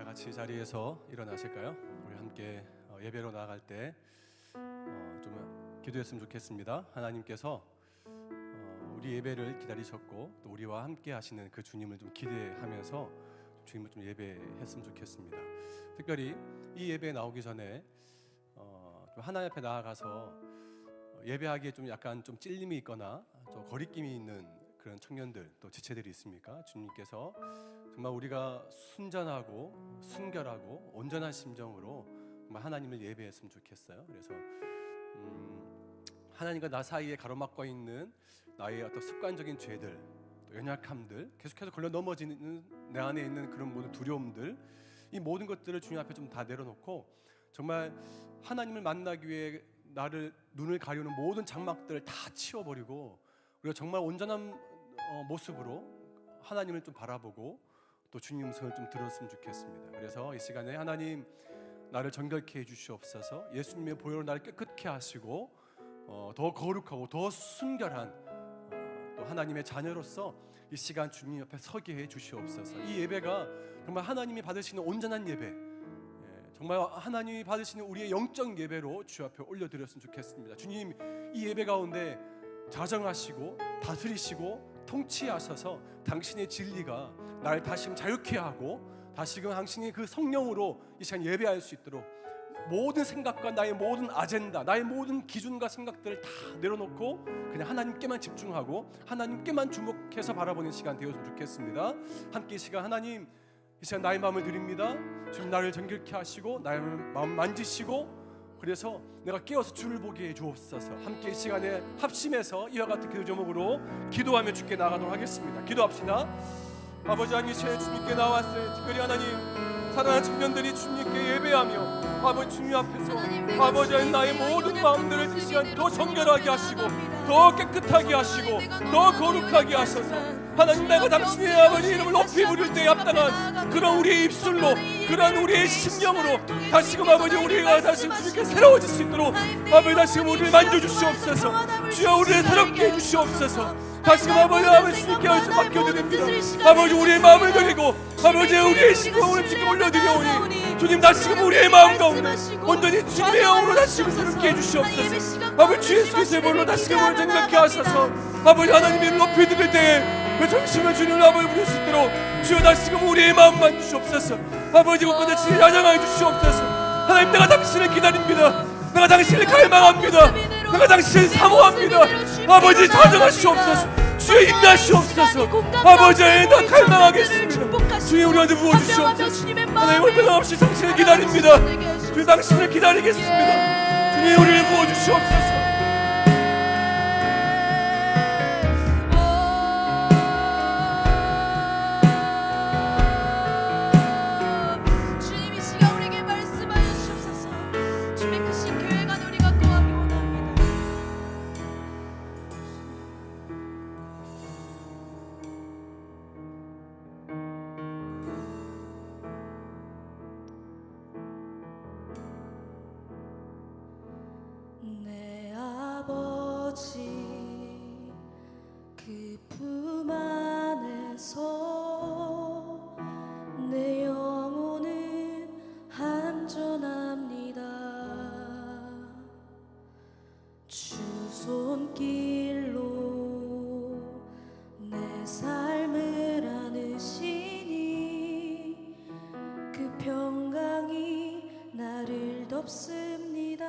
같이 자리에서 일어나실까요? 우리 함께 예배로 나아갈 때 좀 기도했으면 좋겠습니다. 하나님께서 우리 예배를 기다리셨고 또 우리와 함께 하시는 그 주님을 좀 기대하면서 주님을 좀 예배했으면 좋겠습니다. 특별히 이 예배에 나오기 전에 좀 하나님 앞에 나아가서 예배하기에 좀 약간 좀 찔림이 있거나 좀 거리낌이 있는 그런 청년들 또 지체들이 있습니까? 주님께서 정말 우리가 순전하고 순결하고 온전한 심정으로 정말 하나님을 예배했으면 좋겠어요. 그래서 하나님과 나 사이에 가로막고 있는 나의 어떤 습관적인 죄들, 또 연약함들, 계속해서 걸려 넘어지는 내 안에 있는 그런 모든 두려움들, 이 모든 것들을 주님 앞에 좀 다 내려놓고 정말 하나님을 만나기 위해 나를 눈을 가리우는 모든 장막들을 다 치워버리고 우리가 정말 온전한 모습으로 하나님을 좀 바라보고 또 주님 음성을 좀 들었으면 좋겠습니다. 그래서 이 시간에 하나님 나를 정결케 해주시옵소서. 예수님의 보혈로 나를 깨끗게 하시고 더 거룩하고 더 순결한 또 하나님의 자녀로서 이 시간 주님 옆에 서게 해 주시옵소서. 이 예배가 정말 하나님이 받으시는 온전한 예배, 정말 하나님이 받으시는 우리의 영적 예배로 주 앞에 올려드렸으면 좋겠습니다. 주님, 이 예배 가운데 자정하시고 다스리시고 통치하셔서 당신의 진리가 나를 다시금 자유케 하고 다시금 당신이 그 성령으로 이 시간 예배할 수 있도록 모든 생각과 나의 모든 아젠다, 나의 모든 기준과 생각들을 다 내려놓고 그냥 하나님께만 집중하고 하나님께만 주목해서 바라보는 시간 되었으면 좋겠습니다. 함께 이 시간 하나님, 이 시간 나의 마음을 드립니다. 주님 나를 정결케 하시고 나의 마음 만지시고 그래서 내가 깨어서 주를 보게 해 주옵소서. 함께 이 시간에 합심해서 이와 같은 기도 제목으로 기도하며 주께 나가도록 하겠습니다. 기도합시다. 아버지 하나님, 이 시간에 주님께 나왔어요. 특별히 하나님 사랑하는 청년들이 주님께 예배하며 아버지 주님 앞에서 아버지 하나님 나의 모든 마음들을 이 시간 더 정결하게 하시고 더 깨끗하게 하시고 더 거룩하게 하셔서 하나님 내가 당신의 아버지 이름을 높이 부를 때에 합당한 그런 우리의 입술로 그런 우리의 심령으로 다시금 아버지 우리가 다시금 주님께 새로워질 수 있도록 아버지 다시금 우리를 만져주시옵소서. 주여 우리를 새롭게 해주시옵소서. 다시금 아버지 주님께 맡겨드립니다. 아버지 우리의 마음을 드리고 아버지 우리의 심령을 주께 올려드려오니 주님 다시금 우리의 마음 가운데 온전히 주님의 영으로 다시금 새롭게 해주시옵소서. 아버지 주 예수 그리스도의 볼로 다시금 우리를 정결케 하셔서 아버지 하나님의 높이 드릴 때에 그 정신을 주님 아버지 부를 수 있도록 주여 다시금 우리의 마음만 주시옵소서. 아버지 곳곳에 진리 야장하여 주시옵소서. 하나님 내가 당신을 기다립니다. 내가 당신을 갈망합니다. 내가 당신을 사모합니다. 아버지 자정하시옵소서. 주여 인도하시옵소서. 아버지 나 갈망하겠습니다. 주여 우리한테 부어주시옵소서. 하나님 오늘 변함없이 당신을 기다립니다. 주여 당신을 기다리겠습니다. 주님 우리를 부어주시옵소서. 그 품 안에서 내 영혼은 안전합니다. 주 손길로 내 삶을 안으시니 그 평강이 나를 덮습니다.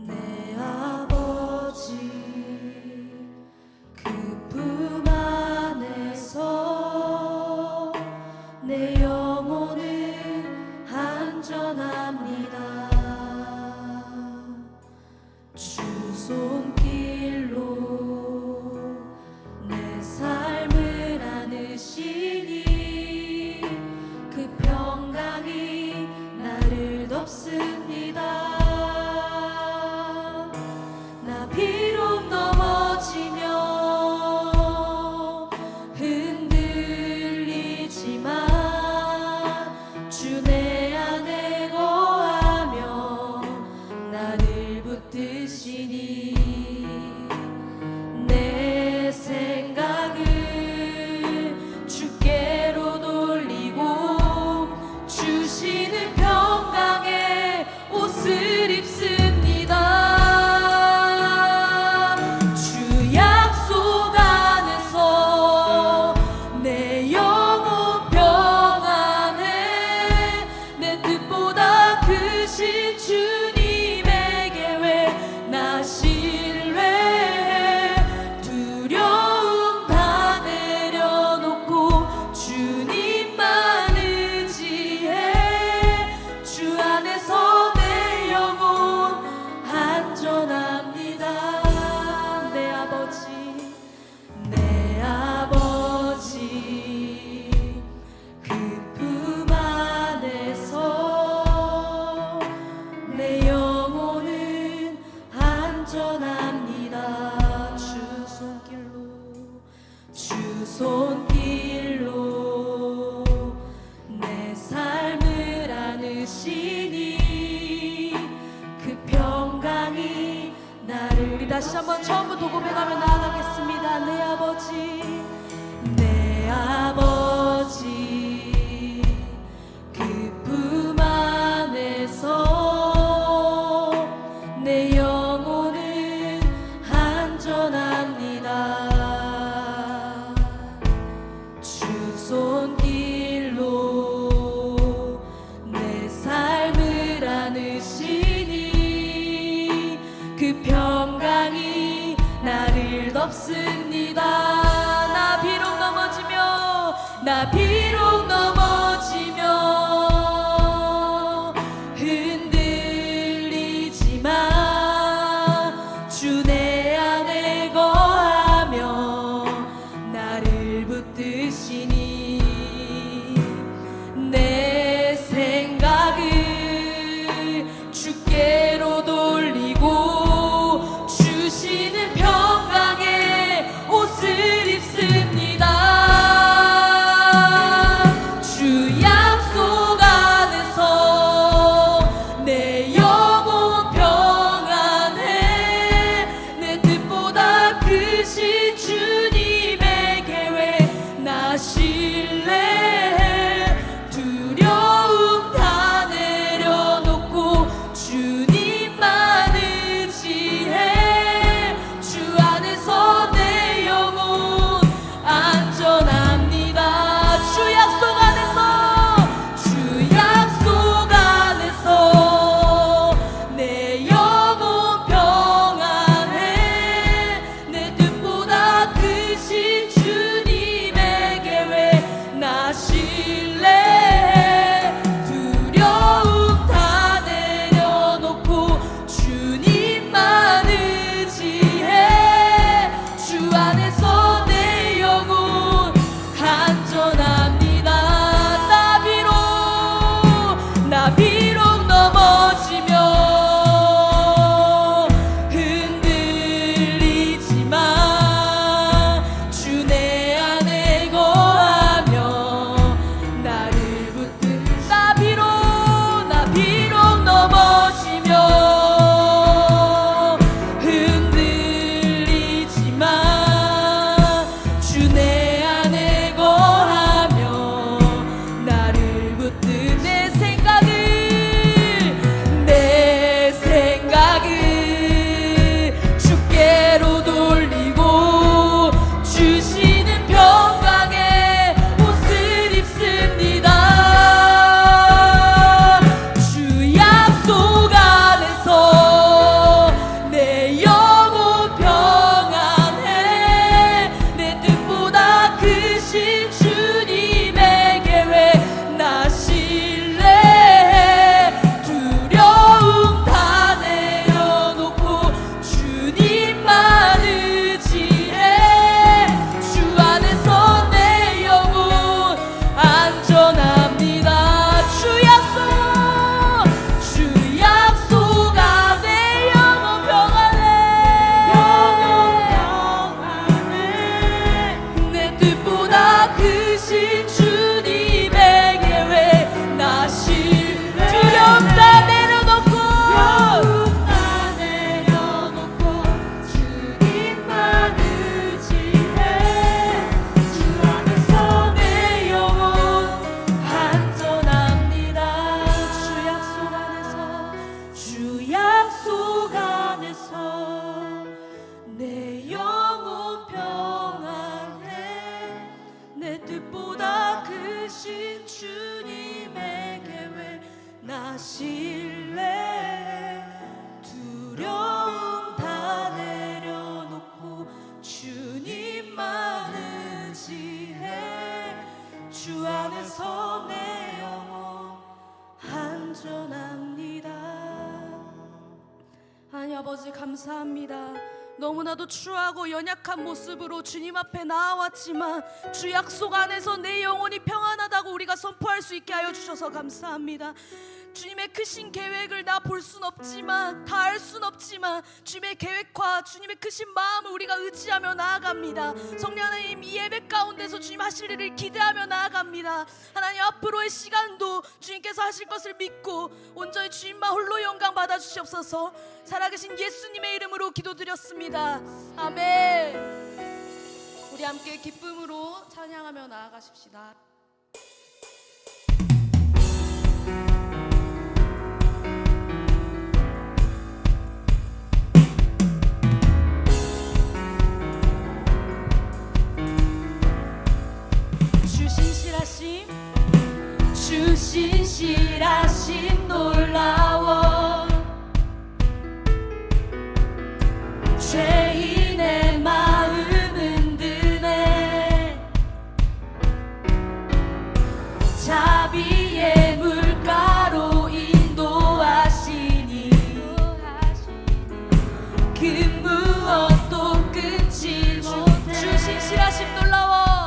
내 아버지 그 품 안에서 내 영혼은 안전합니다. 주 손길로 내 삶을 안으시니 그 평강이 나를 덮습니다. 비록 넘어지며 흔들리지만 주 내 안에 거하며 나를 붙드시니 내 생각을 주께로 돌려 안전합니다. 주 손길로 내 삶을 안으시니 그 평강이 나를. 우리 다시 한번 처음부터 고백하며 나아가겠습니다. 내 아버지, 내 아버지, 그 품 안에서 내 영혼은 안전합니다. 주 손길로 내 삶을 안으시니 그 평강이 나를 덮습니다. 나 비록 넘어지며 흔들리지만 주 내 안에 거하며 나를 붙드시니 내 생각을 주께로 돌리고 주시는 평강의 옷을 입습니다. 주 약속 안에서 내 영혼 평안해. 내 뜻보다 크신 주님의 계획 나 신뢰해. 두려움 다 내려놓고 주님만 의지해. 주 안에서 내 영혼 안전합니다. 주 약속 안에서 내 영혼 평안해. 내 뜻보다 크신 주님의 계획 나 신뢰해. 두려움 다 내려놓고 주님만 의지해. 주 안에서 내 영혼 안전합니다. 나 비록 넘어지며 흔들리지만 주 내 안에 거하며 나를 붙든. 나 비록 넘어지며 흔들리지만 주 내 안에 거하며 나를 붙든. 내 생각을 주께로 돌리고 주시는 평강의 옷을 입습니다. 주 약속 안에서 내 영혼 평안해. 내 뜻보다 크신 주님의 계획 나 신뢰해. 두려움 다 내려놓고 주님만 의지해. 주 안에서 내 영혼 안전합니다. 주 약속 안에 영혼 평안해. 내 뜻보다 크신 주님의 계획 나 신뢰해. 두려움 다 내려놓고 주님만 의지해. 주 안에서 내 영혼 안전합니다. 주 약속 안에서 내 영혼 평안해. 내 뜻보다 크신 주님의 계획 나 신뢰해. 두려움 다 내려놓고 주님만 의지해. 주 안에서 내 영혼 안전합니다. 하나님 아버지 감사합니다. 너무나도 추하고 연약한 모습으로 주님 앞에 나아왔지만 주 약속 안에서 내 영혼이 평안하다고 우리가 선포할 수 있게 하여 주셔서 감사합니다. 주님의 크신 계획을 나 볼 순 없지만, 다 알 순 없지만 주님의 계획과 주님의 크신 마음을 우리가 의지하며 나아갑니다. 성령 하나님, 이 예배 가운데서 주님 하실 일을 기대하며 나아갑니다. 하나님, 앞으로의 시간도 주님께서 하실 것을 믿고 온전히 주님만 홀로 영광 받아주시옵소서. 살아계신 예수님의 이름으로 기도드렸습니다. 아멘. 우리 함께 기쁨으로 찬양하며 나아가십시다. 주 신실하심 놀라워 죄인의 마음 흔드네 자비의 물가로 인도하시니 그 무엇도 끊지 못해 주 신실하심 놀라워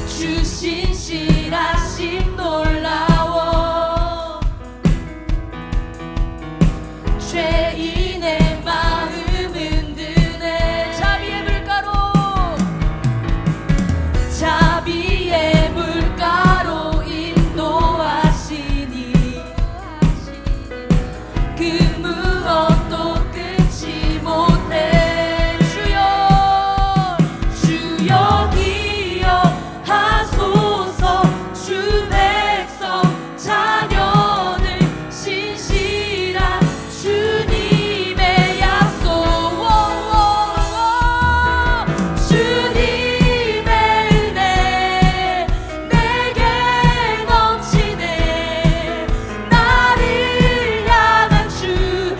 주 신실하심 놀라워 죄인의 마음 흔드네 자비의 물가로 자비의 물가로 인도하시니 그 무엇도 끊지 못해 주여 주여 기억하소서 주 백성 자녀들 신실한 주님의 약속 주님의 은혜 내게 넘치네 나를 향한 주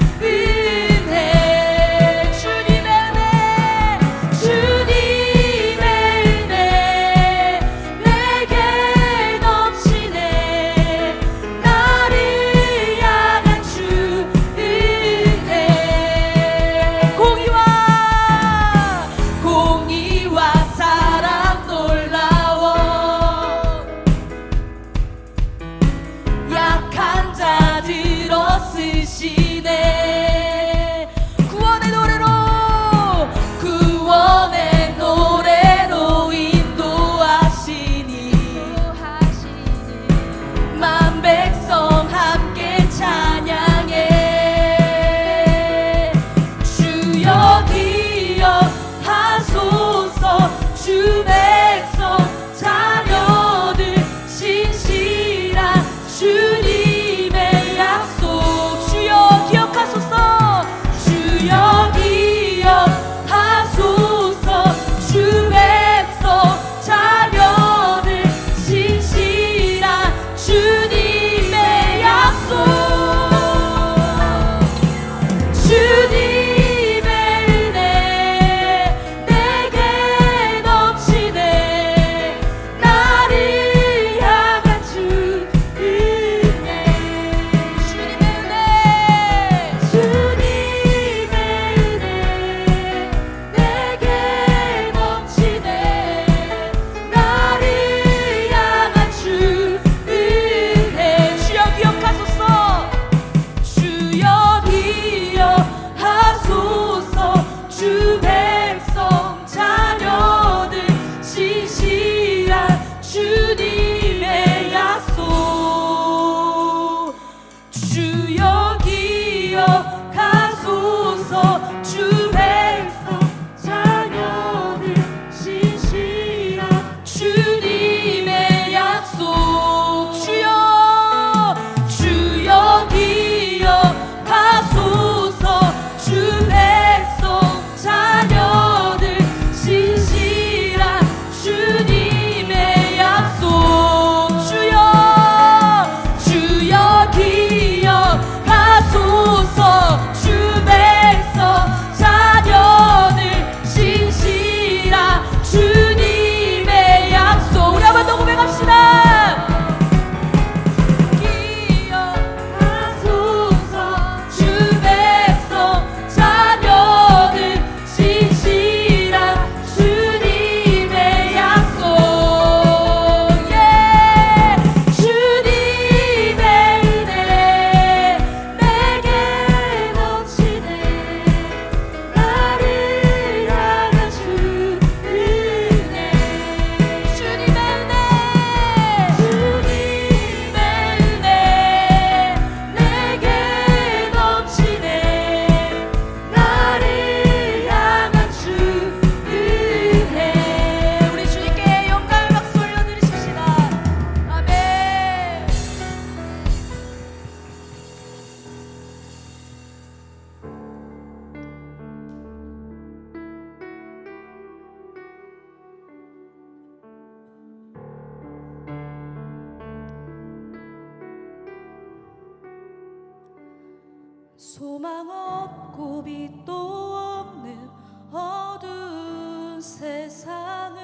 소망 없고 빛도 없는 어두운 세상을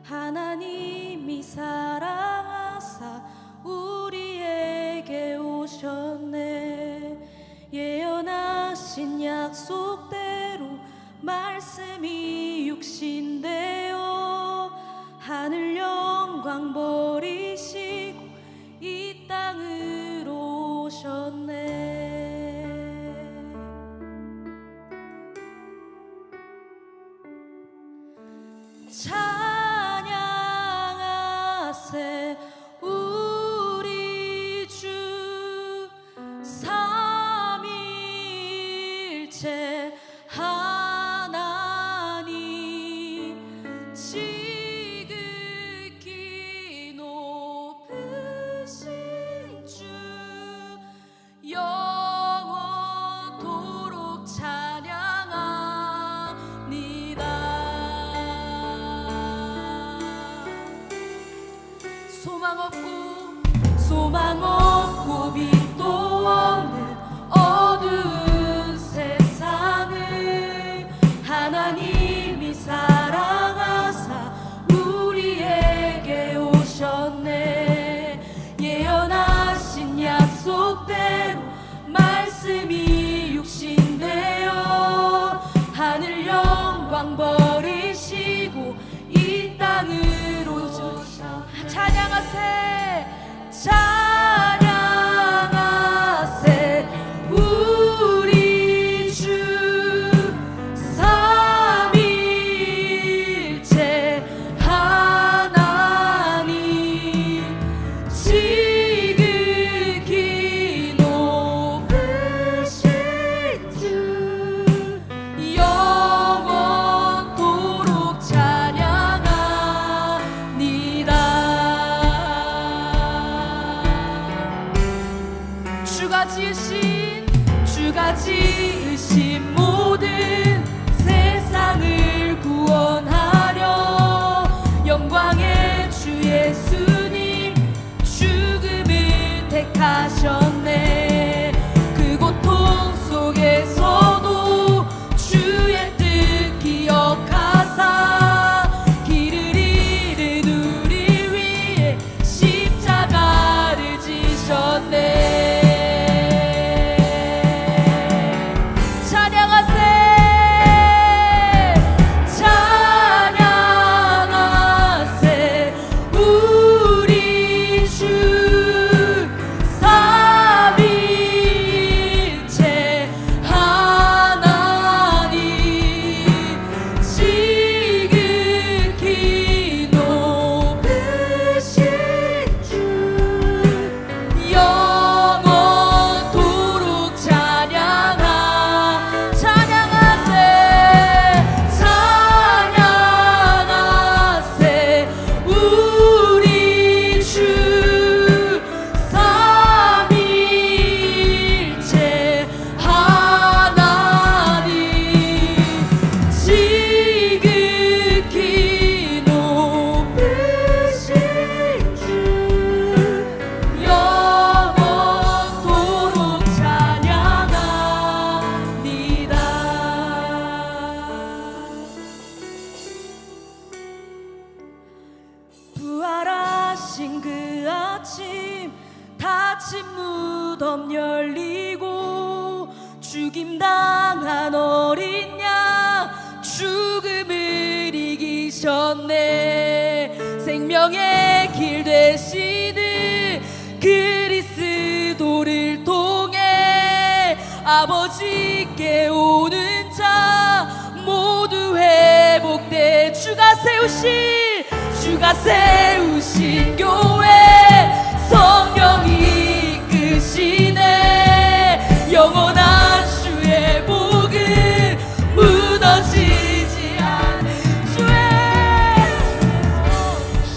하나님이 사랑하사 우리에게 오셨네. 예언하신 약속대로 말씀이 육신되어 하늘 영광 버리시고 이 땅으로 오셨네. 찬양하세 우리 주 삼위일체 하나님 지극히 높으신 주 영원토록 찬양합니다. 소망 없고 빛도 없는 어두운 세상을 하나님이 사랑하사 우리에게 오셨네. 예언하신 약속대로 말씀이 육신되어 하늘 영광 버리시고 이 땅으로 오셨네. 찬양하세 우리 주 삼위일체 하나님 지극히 높으신 주 영원토록 찬양합니다. 주가 지으신 모든 세상을 구원하려 영광의 주 예수님 죽음을 택하셨네. 그 고통 속에서도 주의 뜻 기억하사 길을 잃은 우리 위해 십자가를 지셨네. 부활하신 그 아침 닫힌 무덤 열리고 죽임당한 어린 양 죽음을 이기셨네. 생명의 길 되시는 그리스도를 통해 아버지께 오는 자 모두 회복돼 주가 세우신 교회 성령이 이끄시네. 영원한 주의 복은 무너지지 않는 주의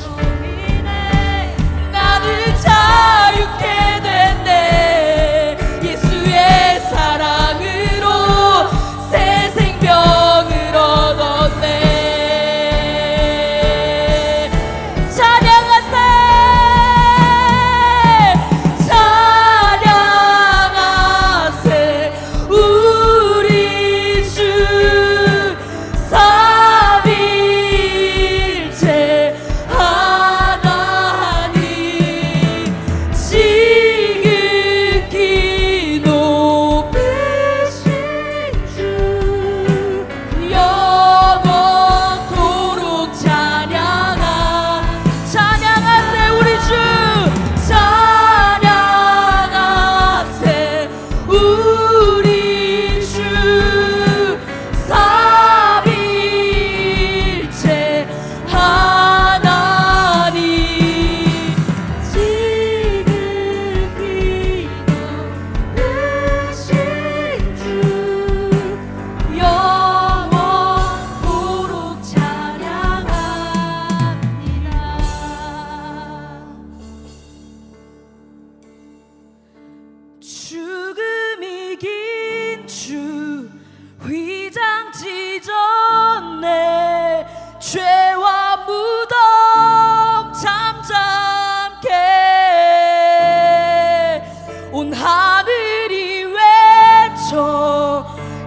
소리네. 나는 자유케 됐네. 예수의 사랑으로 새 생명을 얻었네. 찬양하세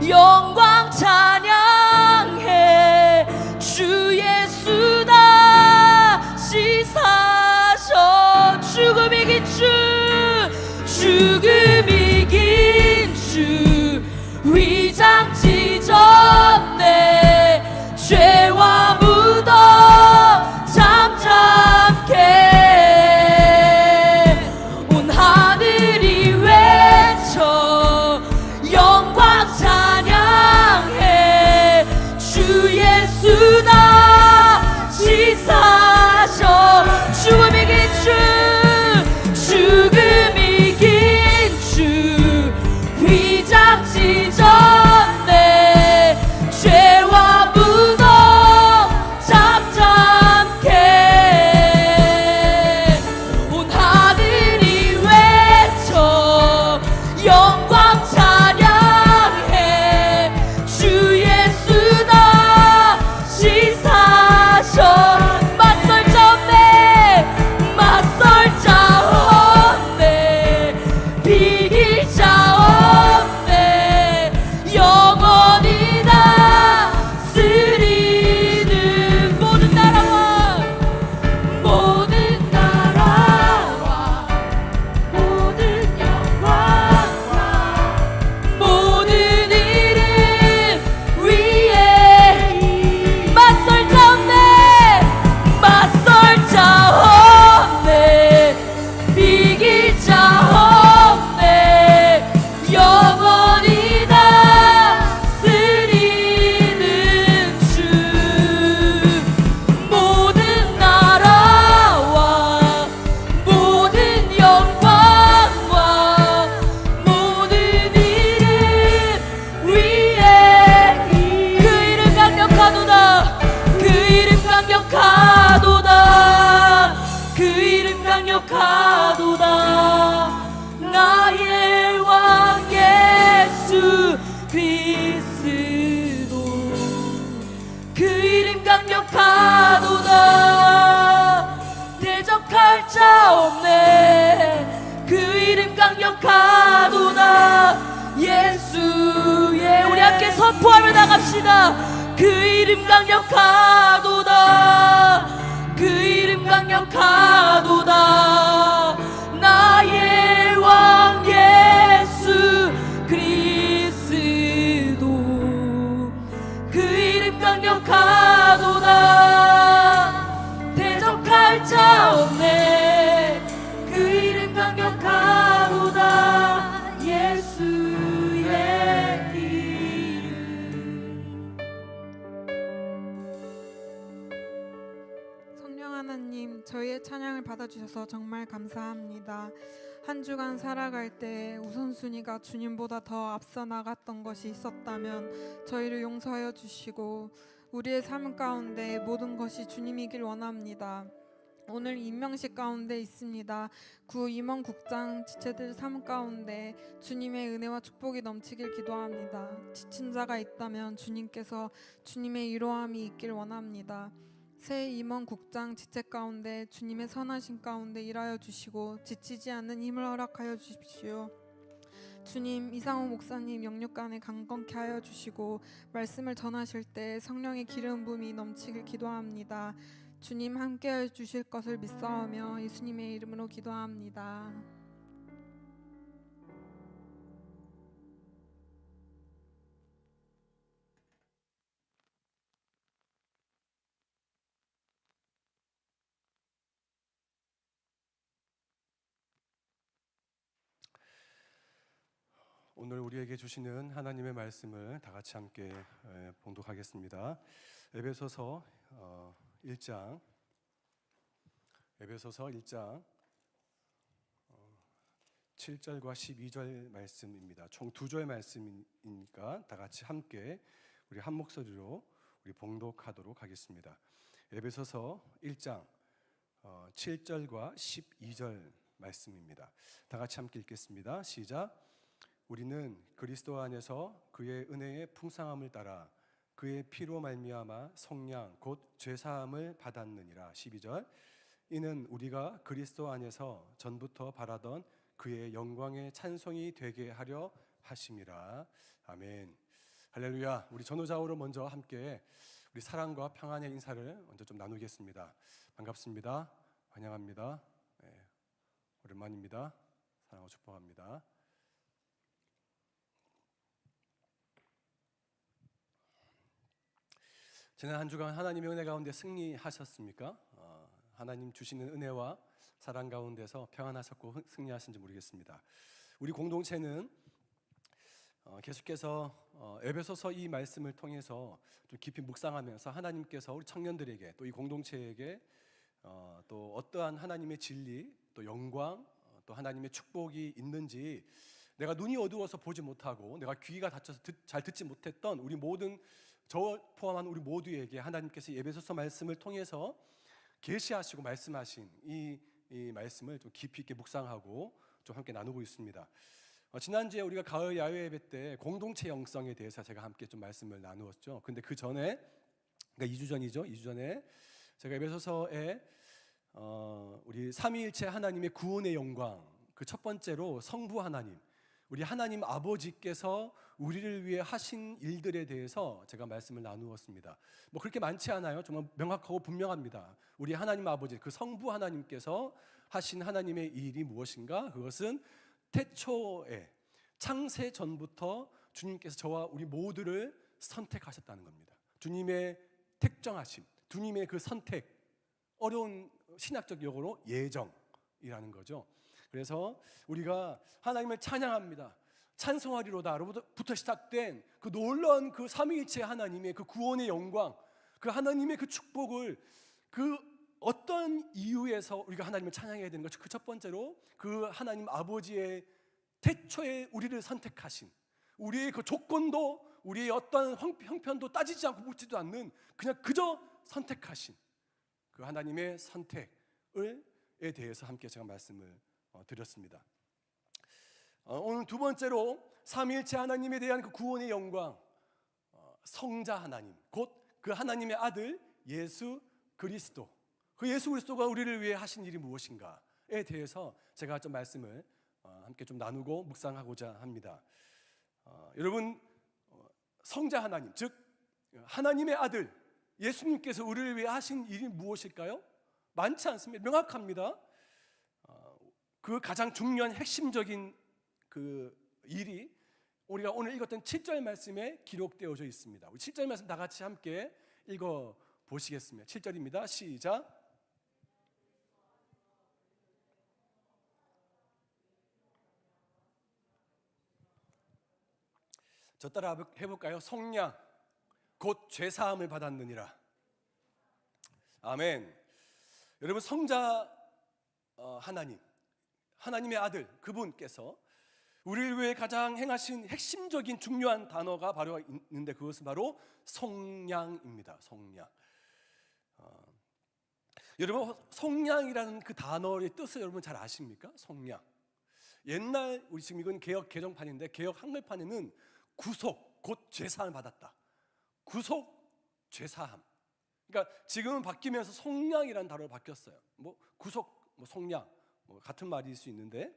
영광 찬양해. 주 예수 다시 사셔. 죽음 이긴 주, 죽음 이긴 주, 위장 찢었네. 죄와 무덤 잠잠케. 온 하늘이 외쳐 영광 찬양해. 주 예수 다시 사셔. 죽음 이긴 주, 죽음 이긴 주, 위장 찢었네. 죄와 무덤 잠잠케. 온 하늘이 외쳐 영광 찬양해. 주 예수 다시 사셔. 맞설 자 없네, 맞설 자 없네, 비길 자 없네. 영원히 다스리는 모든 나라와 모든 나라와 모든 영광과 모든 이름 위에 맞설 자 없네, 맞설 자 없네, 비길 자 없네. 영원히 다스리는 주. 모든 나라와 모든 영광과 모든 이름 위에 그 이름 강력하도다. 그 이름 강력하도다. 그 이름 강력하도다. 나의 왕 예수 그리스도. 그 이름 강력하도다. 대적할 자 없네. 그 이름 강력하도다. 예수의, 우리 함께 선포하며 나갑시다. 그 이름 강력하도다. 그 이름 강력하도다. 나의 왕 예수 그리스도. 그 이름 강력하도다. 대적할 자 없네. 그 이름 강력하도다. 예수의 이름. 성령 하나님, 저희의 찬양을 받아주셔서 정말 감사합니다. 한 주간 살아갈 때 우선순위가 주님보다 더 앞서 나갔던 것이 있었다면 저희를 용서하여 주시고 우리의 삶 가운데 모든 것이 주님이길 원합니다. 오늘 임명식 가운데 있습니다. 구 임원국장 지체들 삶 가운데 주님의 은혜와 축복이 넘치길 기도합니다. 지친 자가 있다면 주님께서 주님의 위로함이 있길 원합니다. 새 임원국장 지체 가운데 주님의 선하신 가운데 일하여 주시고 지치지 않는 힘을 허락하여 주십시오. 주님, 이상호 목사님 영육간에 강건케 하여 주시고 말씀을 전하실 때 성령의 기름 부음이 넘치길 기도합니다. 주님 함께해 주실 것을 믿사오며 예수님의 이름으로 기도합니다. 오늘 우리에게 주시는 하나님의 말씀을 다 같이 함께 봉독하겠습니다. 에베소서 1장 7절과 12절 말씀입니다. 총 2절 말씀이니까 다 같이 함께 우리 한 목소리로 우리 봉독하도록 하겠습니다. 에베소서 1장 7절과 12절 말씀입니다. 다 같이 함께 읽겠습니다. 시작. 우리는 그리스도 안에서 그의 은혜의 풍성함을 따라 그의 피로 말미암아 속량 곧 죄사함을 받았느니라. 12절. 이는 우리가 그리스도 안에서 전부터 바라던 그의 영광의 찬송이 되게 하려 하심이라. 아멘. 할렐루야. 우리 전후좌우로 먼저 함께 우리 사랑과 평안의 인사를 먼저 좀 나누겠습니다. 반갑습니다. 환영합니다. 네, 오랜만입니다. 사랑하고 축복합니다. 지난 한 주간 하나님의 은혜 가운데 승리하셨습니까? 하나님 주시는 은혜와 사랑 가운데서 평안하셨고 승리하신지 모르겠습니다. 우리 공동체는 계속해서 에베소서 이 말씀을 통해서 좀 깊이 묵상하면서 하나님께서 우리 청년들에게 또 이 공동체에게 또 어떠한 하나님의 진리 또 영광 또 하나님의 축복이 있는지 내가 눈이 어두워서 보지 못하고 내가 귀가 닫혀서 잘 듣지 못했던 우리 모든 저 포함한 우리 모두에게 하나님께서 에베소서 말씀을 통해서 계시하시고 말씀하신 이 말씀을 좀 깊이 있게 묵상하고 좀 함께 나누고 있습니다. 지난주에 우리가 가을 야외 예배 때 공동체 영성에 대해서 제가 함께 좀 말씀을 나누었죠. 근데 그 전에 그러니까 2주 전이죠. 2주 전에 제가 에베소서에 우리 삼위일체 하나님의 구원의 영광 그 첫 번째로 성부 하나님 우리 하나님 아버지께서 우리를 위해 하신 일들에 대해서 제가 말씀을 나누었습니다. 뭐 그렇게 많지 않아요. 정말 명확하고 분명합니다. 우리 하나님 아버지 그 성부 하나님께서 하신 하나님의 일이 무엇인가? 그것은 태초에 창세 전부터 주님께서 저와 우리 모두를 선택하셨다는 겁니다. 주님의 택정하심, 주님의 그 선택, 어려운 신학적 용어로 예정이라는 거죠. 그래서 우리가 하나님을 찬양합니다. 찬송하리로다로부터 시작된 그 놀라운 그 삼위일체 하나님의 그 구원의 영광, 그 하나님의 그 축복을 그 어떤 이유에서 우리가 하나님을 찬양해야 되는 것이 그 첫 번째로 그 하나님 아버지의 태초에 우리를 선택하신 우리의 그 조건도 우리의 어떤 형편도 따지지 않고 묻지도 않는 그냥 그저 선택하신 그 하나님의 선택에 대해서 함께 제가 말씀을 드렸습니다. 오늘 두 번째로 삼위일체 하나님에 대한 그 구원의 영광, 성자 하나님, 곧 그 하나님의 아들 예수 그리스도, 그 예수 그리스도가 우리를 위해 하신 일이 무엇인가에 대해서 제가 좀 말씀을 함께 좀 나누고 묵상하고자 합니다. 여러분, 성자 하나님, 즉 하나님의 아들 예수님께서 우리를 위해 하신 일이 무엇일까요? 많지 않습니다. 명확합니다. 그 가장 중요한 핵심적인 그 일이 우리가 오늘 읽었던 7절 말씀에 기록되어져 있습니다. 우리 7절 말씀 다 같이 함께 읽어 보시겠습니다. 7절입니다. 시작. 저 따라 해볼까요? 속량 곧 죄사함을 받았느니라. 아멘. 여러분 성자 하나님, 하나님의 아들 그분께서 우리를 위해 가장 행하신 핵심적인 중요한 단어가 바로 있는데 그것은 바로 속량입니다. 속량. 여러분 속량이라는 그 단어의 뜻을 여러분 잘 아십니까? 속량. 옛날 우리 지금 이건 개역 개정판인데 개역 한글판에는 구속 곧 죄사함을 받았다. 구속 죄사함. 그러니까 지금은 바뀌면서 속량이라는 단어로 바뀌었어요. 뭐 구속, 뭐 속량, 뭐 같은 말일 수 있는데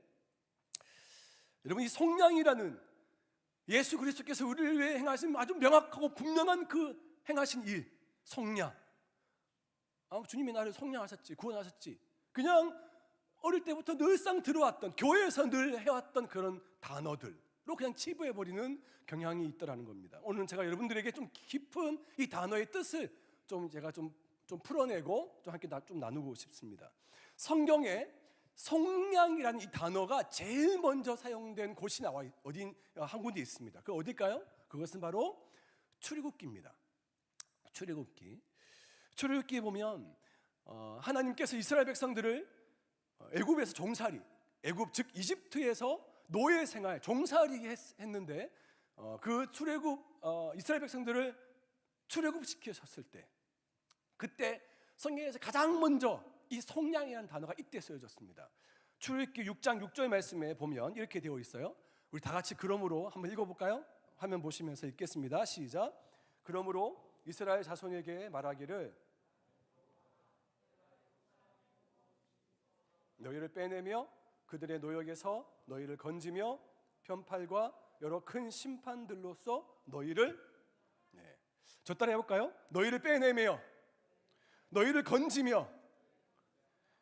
여러분 이 속량이라는 예수 그리스도께서 우리를 위해 행하신 아주 명확하고 분명한 그 행하신 일, 속량. 주님이 나를 속량하셨지, 구원하셨지. 그냥 어릴 때부터 늘상 들어왔던 교회에서 늘 해왔던 그런 단어들로 그냥 치부해버리는 경향이 있더라는 겁니다. 오늘은 제가 여러분들에게 좀 깊은 이 단어의 뜻을 좀 제가 좀 풀어내고 좀 함께 좀 나누고 싶습니다. 성경에 속량이라는 이 단어가 제일 먼저 사용된 곳이 어딘 한 군데 있습니다. 그 어딜까요? 그것은 바로 출애굽기입니다. 출애굽기. 출애굽기에 보면 하나님께서 이스라엘 백성들을 애굽에서 종살이, 애굽 즉 이집트에서 노예 생활, 종살이 했는데 그 이스라엘 백성들을 출애굽시키셨을 때 그때 성경에서 가장 먼저 이 속량이라는 단어가 이때 쓰여졌습니다. 출애굽기 6장 6절 말씀에 보면 이렇게 되어 있어요. 우리 다 같이 그러므로 한번 읽어볼까요? 화면 보시면서 읽겠습니다. 시작. 그러므로 이스라엘 자손에게 말하기를 너희를 빼내며 그들의 노역에서 너희를 건지며 편팔과 여러 큰 심판들로서 너희를 저 따라 해볼까요? 너희를 빼내며, 너희를 건지며,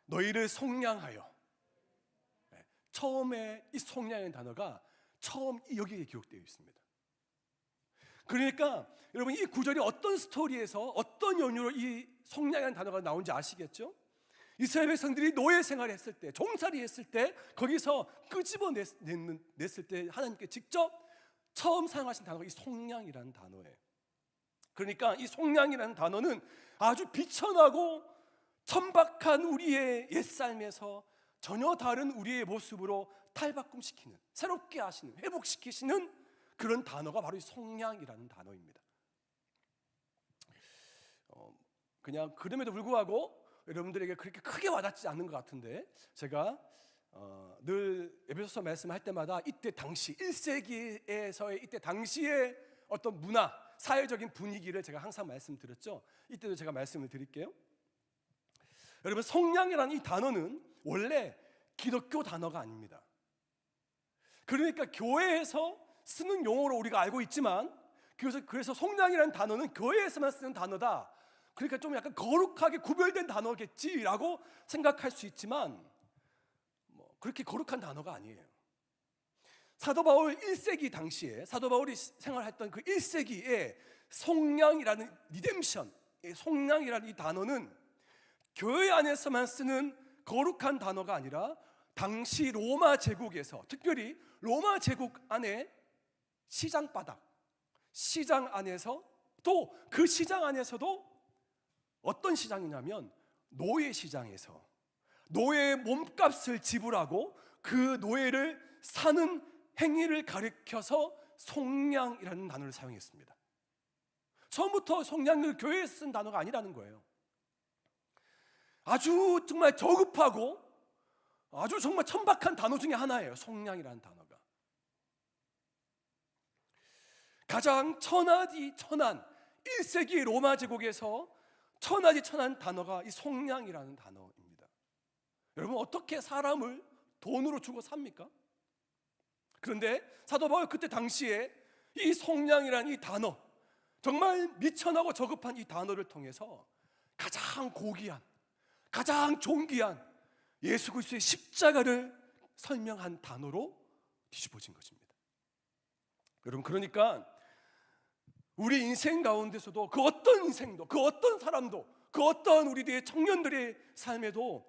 너희를 속량하여. 처음에 이 속량이라는 단어가 처음 여기에 기록되어 있습니다. 그러니까 여러분, 이 구절이 어떤 스토리에서 어떤 연유로 이 속량이라는 단어가 나온지 아시겠죠? 이스라엘 백성들이 노예 생활했을 때, 종살이 했을 때, 거기서 끄집어냈을 때 하나님께 직접 처음 사용하신 단어가 이 속량이라는 단어예요. 그러니까 이 속량이라는 단어는 아주 비천하고 천박한 우리의 옛삶에서 전혀 다른 우리의 모습으로 탈바꿈시키는, 새롭게 하시는, 회복시키시는 그런 단어가 바로 이 속량이라는 단어입니다. 그냥 그럼에도 불구하고 여러분들에게 그렇게 크게 와닿지 않는 것 같은데, 제가 늘 에베소서 말씀할 때마다 이때 당시 1세기에서의 이때 당시의 어떤 문화, 사회적인 분위기를 제가 항상 말씀드렸죠. 이때도 제가 말씀을 드릴게요. 여러분, 속량이라는 이 단어는 원래 기독교 단어가 아닙니다. 그러니까 교회에서 쓰는 용어로 우리가 알고 있지만, 그래서 속량이라는 단어는 교회에서만 쓰는 단어다, 그러니까 좀 약간 거룩하게 구별된 단어겠지라고 생각할 수 있지만, 그렇게 거룩한 단어가 아니에요. 사도 바울 1세기 당시에, 사도 바울이 생활했던 그 1세기에 속량이라는 리뎀션, 속량이라는 이 단어는 교회 안에서만 쓰는 거룩한 단어가 아니라 당시 로마 제국에서, 특별히 로마 제국 안에 시장바닥, 시장 안에서, 또 그 시장 안에서도 어떤 시장이냐면 노예 시장에서 노예의 몸값을 지불하고 그 노예를 사는 행위를 가리켜서 속량이라는 단어를 사용했습니다. 처음부터 속량을 교회에 쓴 단어가 아니라는 거예요. 아주 정말 저급하고 아주 정말 천박한 단어 중에 하나예요, 속량이라는 단어가. 가장 천하디 천한 1세기 로마 제국에서 천하디 천한 단어가 이 속량이라는 단어입니다. 여러분, 어떻게 사람을 돈으로 주고 삽니까? 그런데 사도 바울 그때 당시에 이 속량이라는 이 단어, 정말 미천하고 저급한 이 단어를 통해서 가장 고귀한, 가장 존귀한 예수 그리스도의 십자가를 설명한 단어로 뒤집어진 것입니다. 여러분, 그러니까 우리 인생 가운데서도 그 어떤 인생도, 그 어떤 사람도, 그 어떤 우리들의 청년들의 삶에도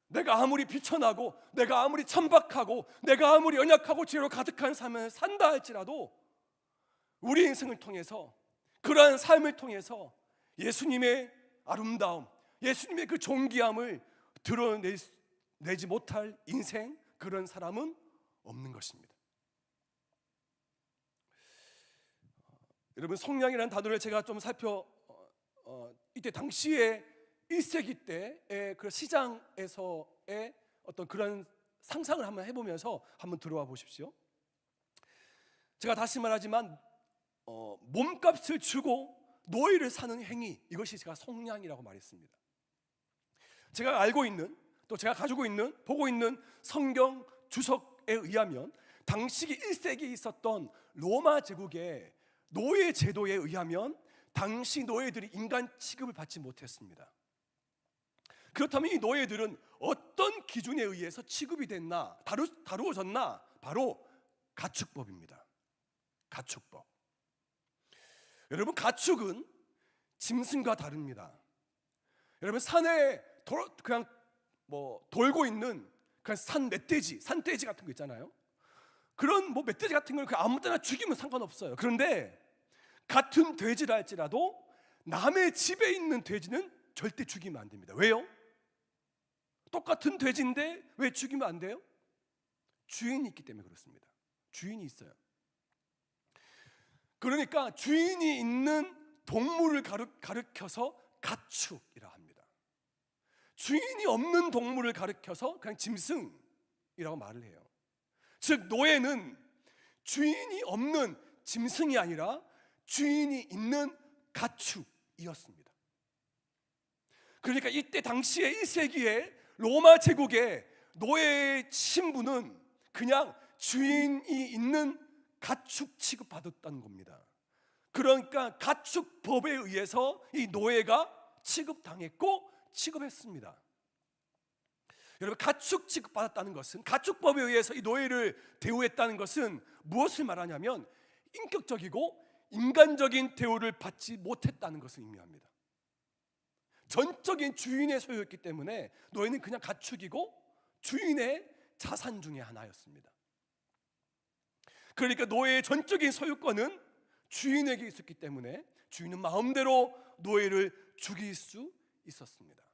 내가 아무리 비천하고, 내가 아무리 천박하고, 내가 아무리 연약하고 죄로 가득한 삶을 산다 할지라도 우리 인생을 통해서, 그러한 삶을 통해서 예수님의 아름다움, 예수님의 그 존귀함을 드러내지 못할 인생, 그런 사람은 없는 것입니다. 여러분, 속량이라는 단어를 제가 좀 이때 당시에 1세기 때의 그 시장에서의 어떤 그런 상상을 한번 해보면서 한번 들어와 보십시오. 제가 다시 말하지만 몸값을 주고 노예를 사는 행위, 이것이 제가 속량이라고 말했습니다. 제가 알고 있는, 또 제가 가지고 있는, 보고 있는 성경 주석에 의하면 당시 1세기에 있었던 로마 제국의 노예 제도에 의하면 당시 노예들이 인간 취급을 받지 못했습니다. 그렇다면 이 노예들은 어떤 기준에 의해서 취급이 됐나, 다루어졌나? 바로 가축법입니다. 가축법. 여러분, 가축은 짐승과 다릅니다. 여러분, 산에 그냥 돌고 있는 그냥 산돼지 같은 거 있잖아요. 그런 멧돼지 같은 걸 아무 때나 죽이면 상관없어요. 그런데 같은 돼지라 할지라도 남의 집에 있는 돼지는 절대 죽이면 안 됩니다. 왜요? 똑같은 돼지인데 왜 죽이면 안 돼요? 주인이 있기 때문에 그렇습니다. 주인이 있어요. 그러니까 주인이 있는 동물을 가르켜서 가축이라 합니다. 주인이 없는 동물을 가르켜서 그냥 짐승이라고 말을 해요. 즉, 노예는 주인이 없는 짐승이 아니라 주인이 있는 가축이었습니다. 그러니까 이때 당시에 1세기에 로마 제국의 노예의 신분은 그냥 주인이 있는 가축 취급받았다는 겁니다. 그러니까 가축법에 의해서 이 노예가 취급당했고 취급했습니다. 여러분, 가축 취급받았다는 것은, 가축법에 의해서 이 노예를 대우했다는 것은 무엇을 말하냐면 인격적이고 인간적인 대우를 받지 못했다는 것을 의미합니다. 전적인 주인의 소유였기 때문에 노예는 그냥 가축이고 주인의 자산 중에 하나였습니다. 그러니까 노예의 전적인 소유권은 주인에게 있었기 때문에 주인은 마음대로 노예를 죽일 수 있었습니다.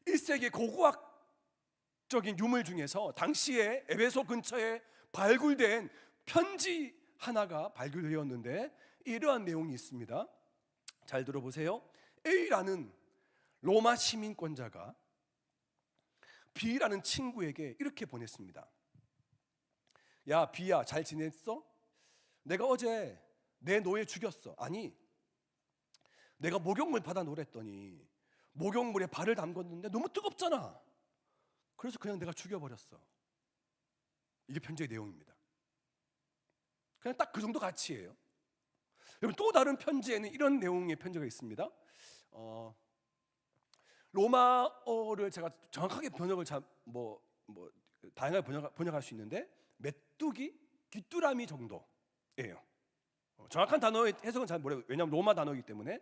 1세기 고고학적인 유물 중에서 당시에 에베소 근처에 발굴된 편지 하나가 발굴되었는데 이러한 내용이 있습니다. 잘 들어보세요. A라는 로마 시민권자가 B라는 친구에게 이렇게 보냈습니다. 야, B야, 잘 지냈어? 내가 어제 내 노예 죽였어. 아니, 내가 목욕물 받아 놓으랬더니 목욕물에 발을 담궜는데 너무 뜨겁잖아. 그래서 그냥 내가 죽여버렸어. 이게 편지의 내용입니다. 그냥 딱 그 정도 가치예요. 여러분, 또 다른 편지에는 이런 내용의 편지가 있습니다. 로마어를 제가 정확하게 번역을 다양하게 번역할 수 있는데 메뚜기, 귀뚜라미 정도예요. 정확한 단어의 해석은 잘 모르겠어요. 왜냐하면 로마 단어이기 때문에.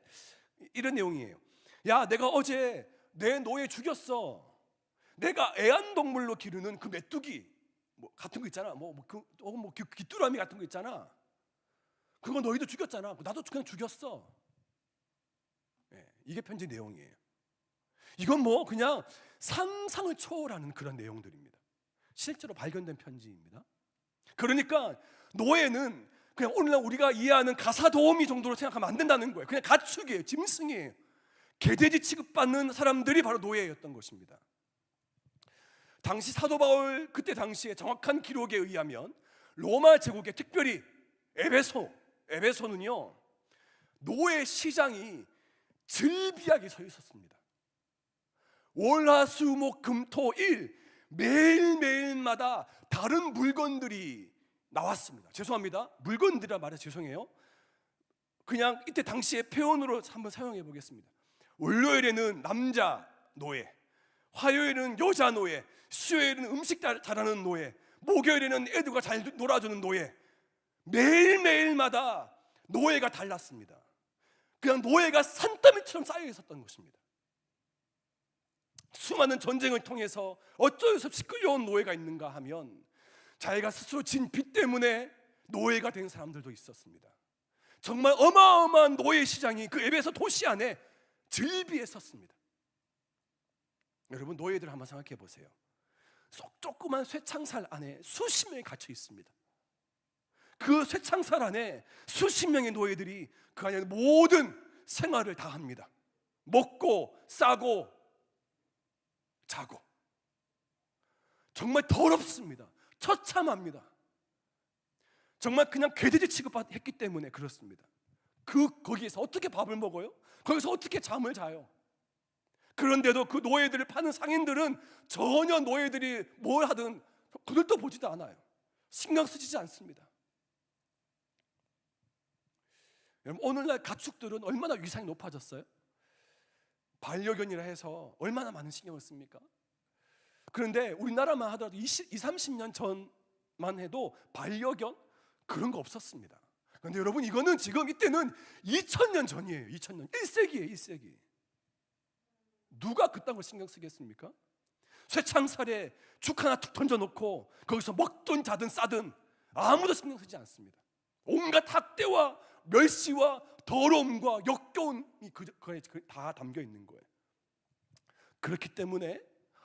이런 내용이에요. 야, 내가 어제 내 노예 죽였어. 내가 애완동물로 기르는 그 메뚜기 같은 거 있잖아. 귀뚜라미 같은 거 있잖아. 그거 너희도 죽였잖아. 나도 그냥 죽였어. 이게 편지 내용이에요. 이건 그냥 상상을 초월하는 그런 내용들입니다. 실제로 발견된 편지입니다. 그러니까 노예는 그냥 오늘날 우리가 이해하는 가사도우미 정도로 생각하면 안 된다는 거예요. 그냥 가축이에요. 짐승이에요. 개돼지 취급받는 사람들이 바로 노예였던 것입니다. 당시 사도 바울 그때 당시에 정확한 기록에 의하면 로마 제국의 특별히 에베소는요 노예 시장이 즐비하게 서 있었습니다. 월화수목금토일 매일매일마다 다른 물건들이 나왔습니다. 죄송합니다. 물건들이라 말해서 죄송해요. 그냥 이때 당시의 표현으로 한번 사용해 보겠습니다. 월요일에는 남자 노예, 화요일은 여자 노예, 수요일은 음식 잘하는 노예, 목요일에는 애들과 잘 놀아주는 노예. 매일매일마다 노예가 달랐습니다. 그냥 노예가 산더미처럼 쌓여 있었던 것입니다. 수많은 전쟁을 통해서 어쩔 수 없이 끌려온 노예가 있는가 하면 자기가 스스로 진 빚 때문에 노예가 된 사람들도 있었습니다. 정말 어마어마한 노예 시장이 그 에베소 도시 안에 즐비했었습니다. 여러분, 노예들 한번 생각해 보세요. 조그만 쇠창살 안에 수십 명이 갇혀 있습니다. 그 쇠창살 안에 수십 명의 노예들이 그 안에 모든 생활을 다 합니다. 먹고 싸고 자고. 정말 더럽습니다. 처참합니다. 정말 그냥 개돼지 취급했기 때문에 그렇습니다. 거기에서 어떻게 밥을 먹어요? 거기서 어떻게 잠을 자요? 그런데도 그 노예들을 파는 상인들은 전혀 노예들이 뭘 하든 그들도 보지도 않아요. 신경 쓰지 않습니다. 여러분, 오늘날 가축들은 얼마나 위상이 높아졌어요? 반려견이라 해서 얼마나 많은 신경을 씁니까? 그런데 우리나라만 하더라도 20-30년 전만 해도 반려견 그런 거 없었습니다. 그런데 여러분, 이거는 지금 이때는 2000년 전이에요. 2000년, 1세기예요. 1세기. 누가 그딴 걸 신경 쓰겠습니까? 쇠창살에 죽 하나 툭 던져놓고 거기서 먹든 자든 싸든 아무도 신경 쓰지 않습니다. 온갖 학대와 멸시와 더러움과 역겨움이 그에 다 담겨 있는 거예요. 그렇기 때문에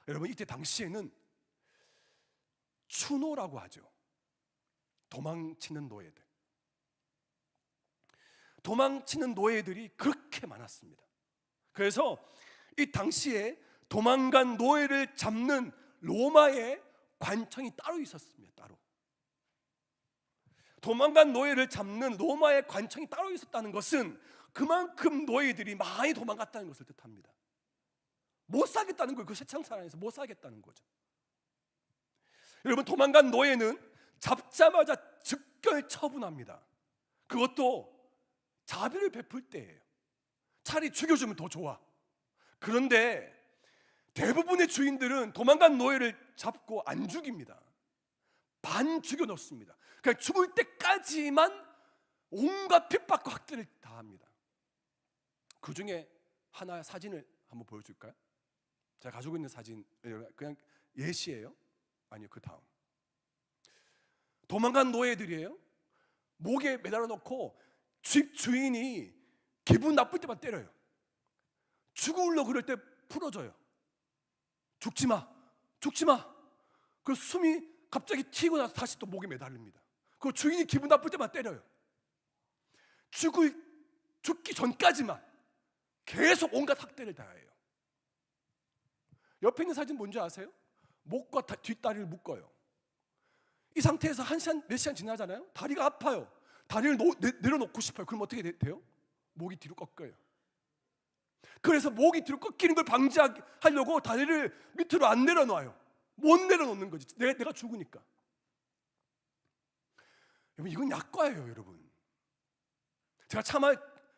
여러분, 이때 당시에는 추노라고 하죠. 도망치는 노예들. 도망치는 노예들이 그렇게 많았습니다. 그래서 이 당시에 도망간 노예를 잡는 로마의 관청이 따로 있었습니다. 따로. 도망간 노예를 잡는 로마의 관청이 따로 있었다는 것은 그만큼 노예들이 많이 도망갔다는 것을 뜻합니다. 못 살겠다는 거예요. 그 쇠창살 안에서 못 살겠다는 거죠. 여러분, 도망간 노예는 잡자마자 즉결 처분합니다. 그것도 자비를 베풀 때예요. 차라리 죽여주면 더 좋아. 그런데 대부분의 주인들은 도망간 노예를 잡고 안 죽입니다. 반 죽여 놓습니다. 그러니까 죽을 때까지만 온갖 핍박과 학대를 다 합니다. 그 중에 하나의 사진을 한번 보여줄까요? 제가 가지고 있는 사진 그냥 예시예요. 아니요, 그 다음. 도망간 노예들이에요. 목에 매달아 놓고 집 주인이 기분 나쁠 때만 때려요. 죽으려고 그럴 때 풀어줘요. 죽지 마, 죽지 마. 그 숨이 갑자기 튀고 나서 다시 또 목에 매달립니다. 그 주인이 기분 나쁠 때만 때려요. 죽기 전까지만 계속 온갖 학대를 당해요. 옆에 있는 사진 뭔지 아세요? 목과 뒷다리를 묶어요. 이 상태에서 몇 시간 지나잖아요. 다리가 아파요. 다리를 내려놓고 싶어요. 그럼 어떻게 돼요? 목이 뒤로 꺾여요. 그래서 목이 뒤로 꺾이는 걸 방지하려고 다리를 밑으로 안 내려놔요. 못 내려놓는 거지. 내가 죽으니까. 여러분, 이건 약과예요, 여러분. 제가 차마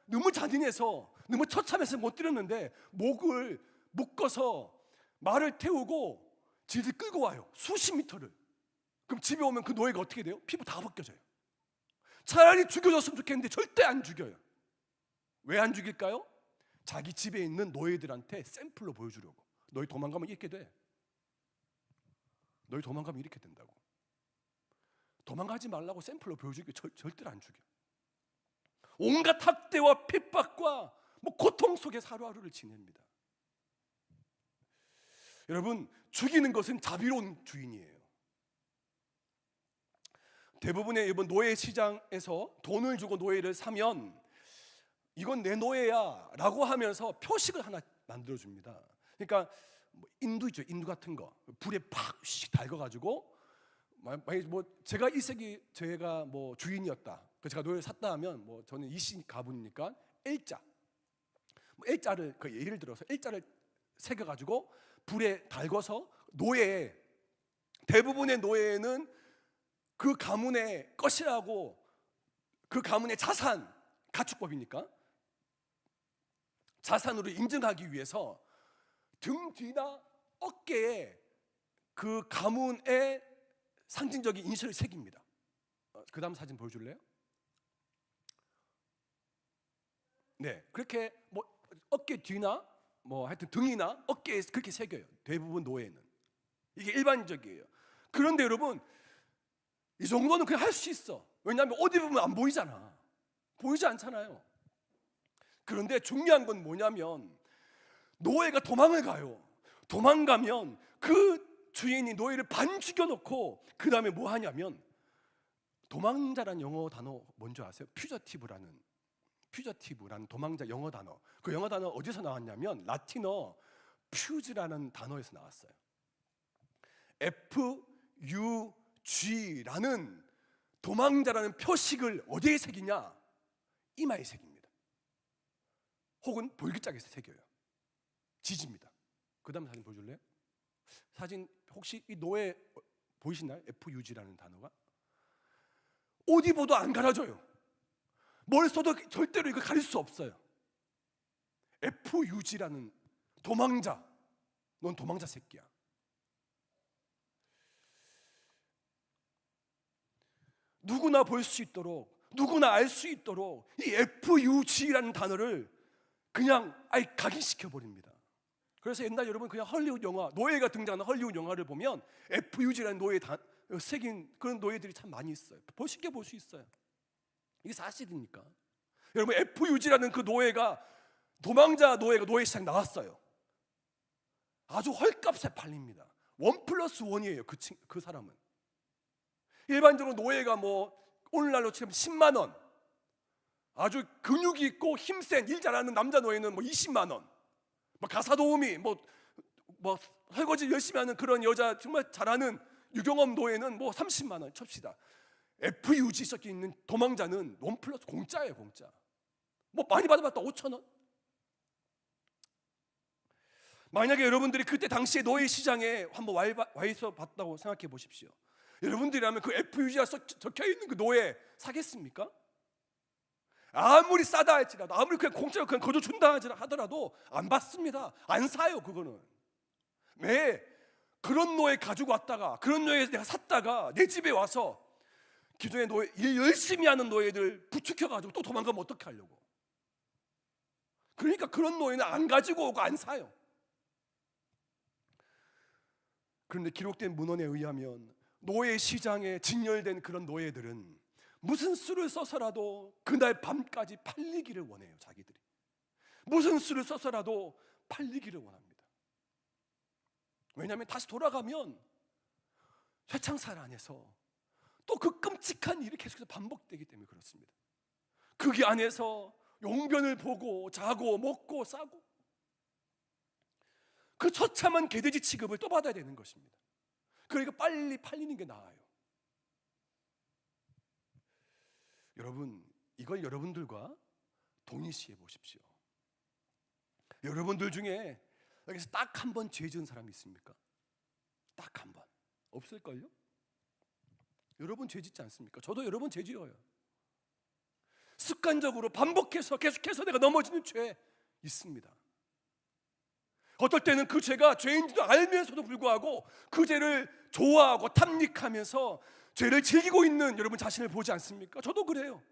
너무 잔인해서 너무 처참해서 못 드렸는데 목을 묶어서 말을 태우고 집을 끌고 와요. 수십 미터를. 그럼 집에 오면 그 노예가 어떻게 돼요? 피부 다 벗겨져요. 차라리 죽여줬으면 좋겠는데 절대 안 죽여요. 왜 안 죽일까요? 자기 집에 있는 노예들한테 샘플로 보여주려고. 너희 도망가면 이렇게 돼. 너희 도망가면 이렇게 된다고. 도망가지 말라고 샘플로 보여주기 절대로 안 죽여. 온갖 학대와 핍박과 고통 속에서 하루하루를 지냅니다. 여러분, 죽이는 것은 자비로운 주인이에요. 대부분의 이번 노예 시장에서 돈을 주고 노예를 사면 이건 내 노예야 라고 하면서 표식을 하나 만들어줍니다. 그러니까 인두 있죠, 인두 같은 거 불에 팍 달궈가지고 제가 제가 주인이었다, 제가 노예를 샀다 하면 저는 이씨 가문이니까 L자를 예를 들어서 L자를 새겨가지고 불에 달궈서 대부분의 노예는 그 가문의 것이라고, 그 가문의 자산, 가축법이니까 자산으로 인증하기 위해서 등 뒤나 어깨에 그 가문의 상징적인 인쇄를 새깁니다. 그 다음 사진 보여줄래요? 네, 그렇게 어깨 뒤나 하여튼 등이나 어깨에 그렇게 새겨요. 대부분 노예는 이게 일반적이에요. 그런데 여러분, 이 정도는 그냥 할 수 있어. 왜냐하면 옷 입으면 안 보이잖아. 보이지 않잖아요. 그런데 중요한 건 뭐냐면 노예가 도망을 가요. 도망가면 그 주인이 노예를 반 죽여놓고 그 다음에 뭐 하냐면, 도망자라는 영어 단어 뭔지 아세요? 퓨저티브라는 도망자 영어 단어. 그 영어 단어 어디서 나왔냐면 라틴어 퓨즈라는 단어에서 나왔어요. FUG라는 도망자라는 표식을 어디에 새기냐? 이마에 새깁니다. 혹은 볼기짝에서 새겨요. 지집니다. 그 다음 사진 보여줄래요? 사진 혹시 이 노예 보이시나요? FUG라는 단어가 옷 입어도 안 갈아줘요. 뭘 써도 절대로 이거 가릴 수 없어요. FUG라는 도망자, 넌 도망자 새끼야. 누구나 볼 수 있도록, 누구나 알 수 있도록 이 FUG라는 단어를 그냥 아예 각인시켜 버립니다. 그래서 옛날 여러분 그냥 헐리우드 영화, 노예가 등장하는 헐리우드 영화를 보면 FUG라는 노예 새긴 그런 노예들이 참 많이 있어요. 쉽게 볼 수 있어요. 이게 사실이니까. 여러분, FUG라는 그 노예가, 도망자 노예가 노예 시장 나왔어요. 아주 헐값에 팔립니다. 1+1이에요. 그 사람은. 일반적으로 노예가 오늘날로 치면 10만 원, 아주 근육이 있고 힘센 일 잘하는 남자 노예는 20만 원, 가사도우미 설거지 열심히 하는 그런 여자 정말 잘하는 유경험 노예는 30만 원 칩시다. FUG 섞여 있는 도망자는 1+ 공짜예요. 공짜. 많이 받아봤다 5천 원. 만약에 여러분들이 그때 당시에 노예 시장에 한번 와 있어 봤다고 생각해 보십시오. 여러분들이라면 그 FUG가 적혀 있는 그 노예 사겠습니까? 아무리 싸다 할지라도, 아무리 그냥 공짜로 그냥 거둬준다 하더라도 안 받습니다. 안 사요. 그거는 왜 그런 노예 가지고 왔다가, 그런 노예 내가 샀다가 내 집에 와서 기존의 노예, 일 열심히 하는 노예들 부추겨가지고 또 도망가면 어떻게 하려고. 그러니까 그런 노예는 안 가지고 오고 안 사요. 그런데 기록된 문헌에 의하면 노예 시장에 진열된 그런 노예들은 무슨 수를 써서라도 그날 밤까지 팔리기를 원해요. 자기들이 무슨 수를 써서라도 팔리기를 원합니다. 왜냐하면 다시 돌아가면 쇠창살 안에서 또 그 끔찍한 일이 계속해서 반복되기 때문에 그렇습니다. 거기 안에서 용변을 보고 자고 먹고 싸고 그 처참한 개돼지 취급을 또 받아야 되는 것입니다. 그러니까 빨리 팔리는 게 나아요. 여러분, 이걸 여러분들과 동일시해 보십시오. 여러분들 중에 여기서 딱 한 번 죄 지은 사람이 있습니까? 딱 한 번. 없을걸요? 여러분 죄 짓지 않습니까? 저도 여러 번 죄 지어요. 습관적으로 반복해서 계속해서 내가 넘어지는 죄 있습니다. 어떨 때는 그 죄가 죄인지도 알면서도 불구하고 그 죄를 좋아하고 탐닉하면서 죄를 즐기고 있는 여러분 자신을 보지 않습니까? 저도 그래요.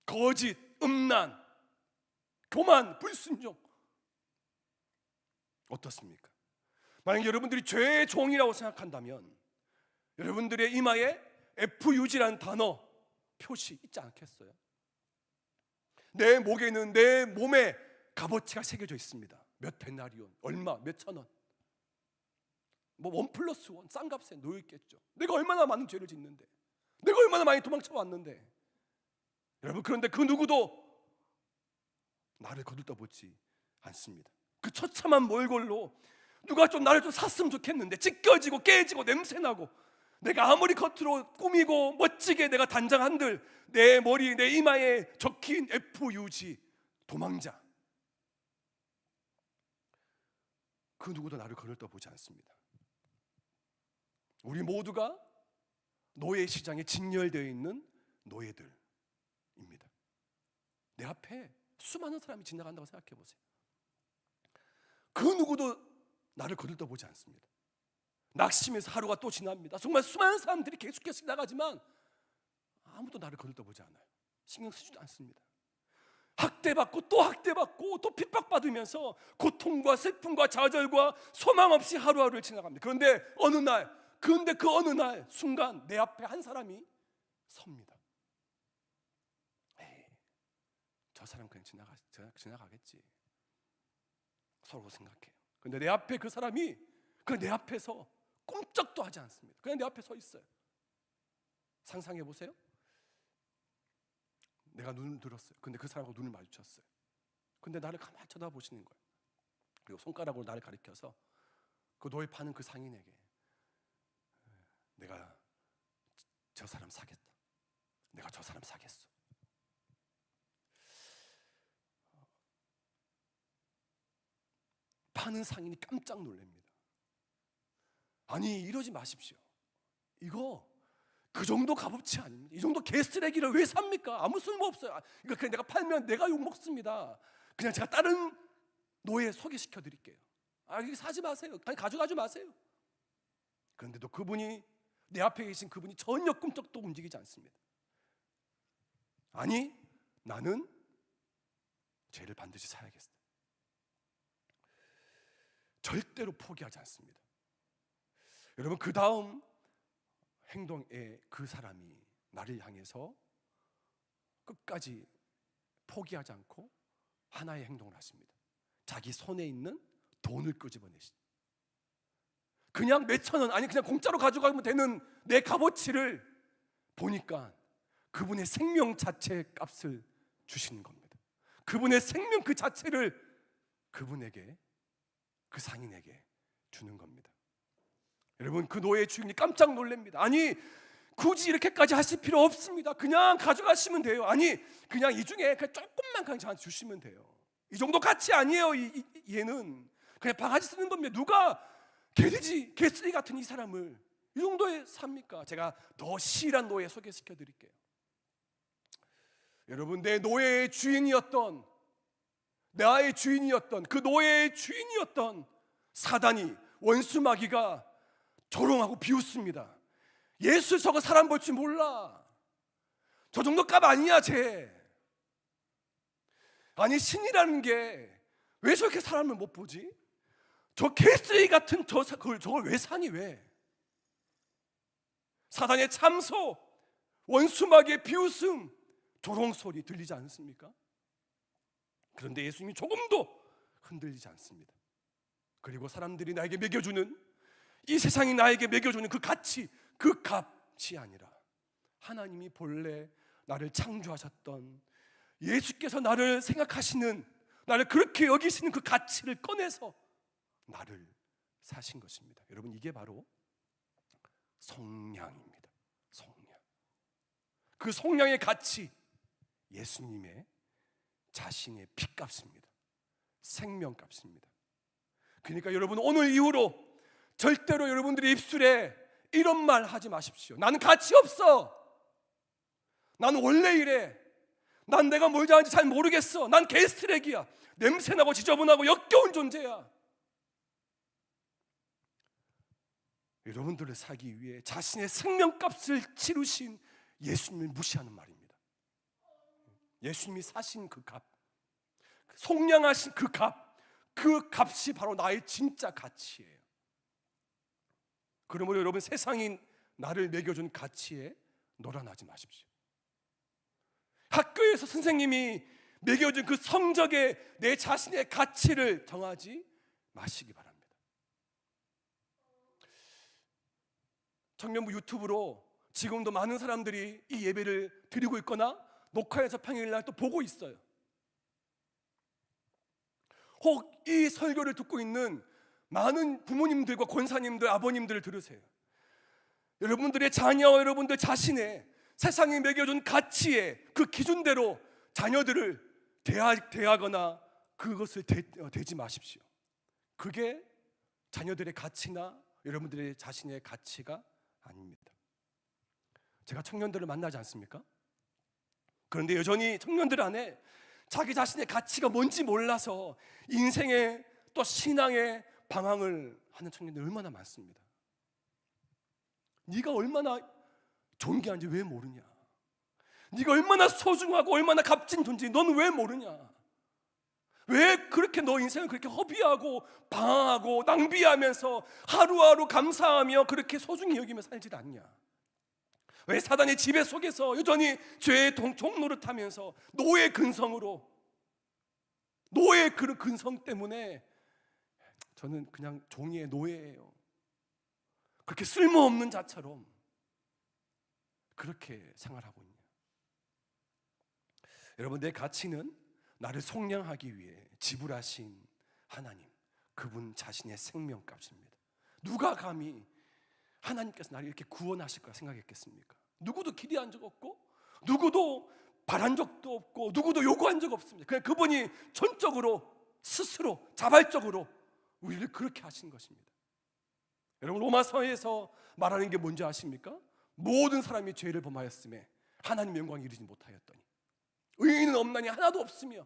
거짓, 음란, 교만, 불순종. 어떻습니까? 만약 여러분들이 죄의 종이라고 생각한다면 여러분들의 이마에 FUG라는 단어 표시 있지 않겠어요? 내 목에는, 내 몸에 값어치가 새겨져 있습니다. 몇 데나리온, 얼마, 몇 천원, 뭐 1+1, 싼 값에 놓여 있겠죠. 내가 얼마나 많은 죄를 짓는데, 내가 얼마나 많이 도망쳐 왔는데. 여러분, 그런데 그 누구도 나를 거들떠보지 않습니다. 그 처참한 몰골로 누가 좀 나를 좀 샀으면 좋겠는데, 찢겨지고 깨지고 냄새나고, 내가 아무리 겉으로 꾸미고 멋지게 내가 단장 한들 내 머리, 내 이마에 적힌 FUG, 도망자, 그 누구도 나를 거들떠보지 않습니다. 우리 모두가 노예 시장에 진열되어 있는 노예들입니다. 내 앞에 수많은 사람이 지나간다고 생각해 보세요. 그 누구도 나를 거들떠보지 않습니다. 낙심해서 하루가 또 지납니다. 정말 수많은 사람들이 계속해서 지나가지만 아무도 나를 거들떠보지 않아요. 신경 쓰지도 않습니다. 학대받고 또 학대받고 또 핍박받으면서 고통과 슬픔과 좌절과 소망 없이 하루하루를 지나갑니다. 그런데 그 어느 날 순간 내 앞에 한 사람이 섭니다. 에이, 저 사람 그냥 지나가겠지, 서로 생각해요. 근데 내 앞에 그 사람이 내 앞에서 꼼짝도 하지 않습니다. 그냥 내 앞에 서 있어요. 상상해 보세요. 내가 눈을 들었어요. 근데 그 사람하고 눈을 마주쳤어요. 근데 나를 가만히 쳐다보시는 거예요. 그리고 손가락으로 나를 가리켜서 그 노예 파는 그 상인에게, 내가 저 사람 사겠다, 내가 저 사람 사겠어. 파는 상인이 깜짝 놀랍니다. 아니, 이러지 마십시오. 이거 그 정도 값어치 아닙니다. 이 정도 개쓰레기를 왜 삽니까? 아무 쓸모 없어요. 이거 그냥 내가 팔면 내가 욕 먹습니다. 그냥 제가 다른 노예 소개시켜 드릴게요. 이거 사지 마세요. 아니, 가져가지 마세요. 그런데도 그분이, 내 앞에 계신 그분이 전혀 꿈쩍도 움직이지 않습니다. 아니, 나는 죄를 반드시 사야겠어. 절대로 포기하지 않습니다. 여러분, 그 다음 행동에 그 사람이 나를 향해서 끝까지 포기하지 않고 하나의 행동을 하십니다. 자기 손에 있는 돈을 끄집어내시죠. 그냥 몇천 원, 아니 그냥 공짜로 가져가면 되는 내 값어치를 보니까 그분의 생명 자체의 값을 주시는 겁니다. 그분의 생명 그 자체를 그분에게, 그 상인에게 주는 겁니다. 여러분, 그 노예 주인이 깜짝 놀랍니다. 아니, 굳이 이렇게까지 하실 필요 없습니다. 그냥 가져가시면 돼요. 아니, 그냥 이 중에 그냥 조금만 그냥 저한테 주시면 돼요. 이 정도 가치 아니에요. 얘는 그냥 바가지 쓰는 겁니다. 누가 개쓰레기 같은 이 사람을 이 정도에 삽니까? 제가 더 시일한 노예 소개시켜 드릴게요. 여러분, 내 노예의 주인이었던, 나의 주인이었던, 그 노예의 주인이었던 사단이, 원수 마귀가 조롱하고 비웃습니다. 예수 저거 사람 볼 줄 몰라. 저 정도 값 아니야 쟤. 아니 신이라는 게 왜 저렇게 사람을 못 보지? 저 개쓰레기 같은 저걸 왜 사니 왜? 사단의 참소, 원수 마귀의 비웃음, 조롱 소리 들리지 않습니까? 그런데 예수님이 조금도 흔들리지 않습니다. 그리고 사람들이 나에게 먹여주는, 이 세상이 나에게 먹여주는 그 가치, 그 값이 아니라 하나님이 본래 나를 창조하셨던, 예수께서 나를 생각하시는, 나를 그렇게 여기시는 그 가치를 꺼내서 나를 사신 것입니다. 여러분, 이게 바로 속량입니다. 속량. 그 속량의 가치, 예수님의 자신의 피값입니다. 생명값입니다. 그러니까 여러분, 오늘 이후로 절대로 여러분들의 입술에 이런 말 하지 마십시오. 나는 가치 없어. 나는 원래 이래. 난 내가 뭘 잘하는지 잘 모르겠어. 난 개쓰레기야. 냄새나고 지저분하고 역겨운 존재야. 여러분들을 살기 위해 자신의 생명값을 치르신 예수님을 무시하는 말입니다. 예수님이 사신 그 값, 속량하신 그 값, 그 값이 바로 나의 진짜 가치예요. 그러므로 여러분, 세상이 나를 매겨준 가치에 놀아나지 마십시오. 학교에서 선생님이 매겨준 그 성적에 내 자신의 가치를 정하지 마시기 바랍니다. 청년부 유튜브로 지금도 많은 사람들이 이 예배를 드리고 있거나 녹화해서 평일날 또 보고 있어요. 혹 이 설교를 듣고 있는 많은 부모님들과 권사님들, 아버님들을 들으세요. 여러분들의 자녀와 여러분들 자신의 세상이 매겨준 가치의 그 기준대로 자녀들을 대하거나 그것을 대지 마십시오. 그게 자녀들의 가치나 여러분들의 자신의 가치가 아닙니다. 제가 청년들을 만나지 않습니까? 그런데 여전히 청년들 안에 자기 자신의 가치가 뭔지 몰라서 인생의 또 신앙의 방황을 하는 청년들 얼마나 많습니다. 네가 얼마나 존귀한지 왜 모르냐? 네가 얼마나 소중하고 얼마나 값진 존재인지 너는 왜 모르냐? 왜 그렇게 너 인생을 그렇게 허비하고 방황하고 낭비하면서 하루하루 감사하며 그렇게 소중히 여기며 살지 않냐? 왜 사단의 지배 속에서 여전히 죄의 종노릇하면서 노예 근성으로, 노예 그 근성 때문에 저는 그냥 종이의 노예예요, 그렇게 쓸모없는 자처럼 그렇게 생활하고 있냐? 여러분, 내 가치는 나를 속량하기 위해 지불하신 하나님, 그분 자신의 생명값입니다. 누가 감히 하나님께서 나를 이렇게 구원하실 거라 생각했겠습니까? 누구도 기대한 적 없고 누구도 바란 적도 없고 누구도 요구한 적 없습니다. 그냥 그분이 전적으로 스스로 자발적으로 우리를 그렇게 하신 것입니다. 여러분, 로마서에서 말하는 게 뭔지 아십니까? 모든 사람이 죄를 범하였음에 하나님의 영광에 이르지 못하였더니 의인은 없나니 하나도 없으며,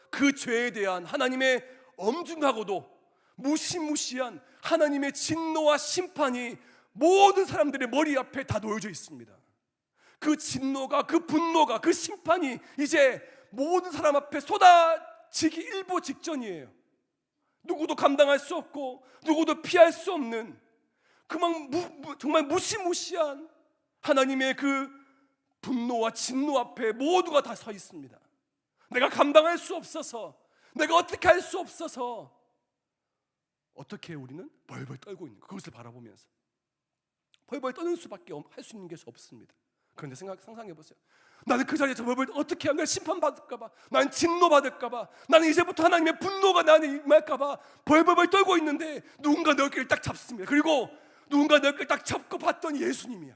그 죄에 대한 하나님의 엄중하고도 무시무시한 하나님의 진노와 심판이 모든 사람들의 머리 앞에 다 놓여져 있습니다. 그 진노가, 그 분노가, 그 심판이 이제 모든 사람 앞에 쏟아지기 일보 직전이에요. 누구도 감당할 수 없고 누구도 피할 수 없는 정말 무시무시한 하나님의 그 분노와 진노 앞에 모두가 다 서 있습니다. 내가 감당할 수 없어서, 내가 어떻게 할 수 없어서 어떻게 우리는 벌벌 떨고 있는, 그것을 바라보면서 벌벌 떠는 수밖에 할 수 있는 것이 없습니다. 그런데 상상해 보세요. 나는 그 자리에서 벌벌 어떻게 하면 심판받을까 봐, 나는 진노받을까 봐, 나는 이제부터 하나님의 분노가 나한테 임할까 봐 벌벌 떨고 있는데 누군가 내 어깨를 딱 잡습니다. 그리고 누군가 내 어깨를 딱 잡고 봤더니 예수님이야.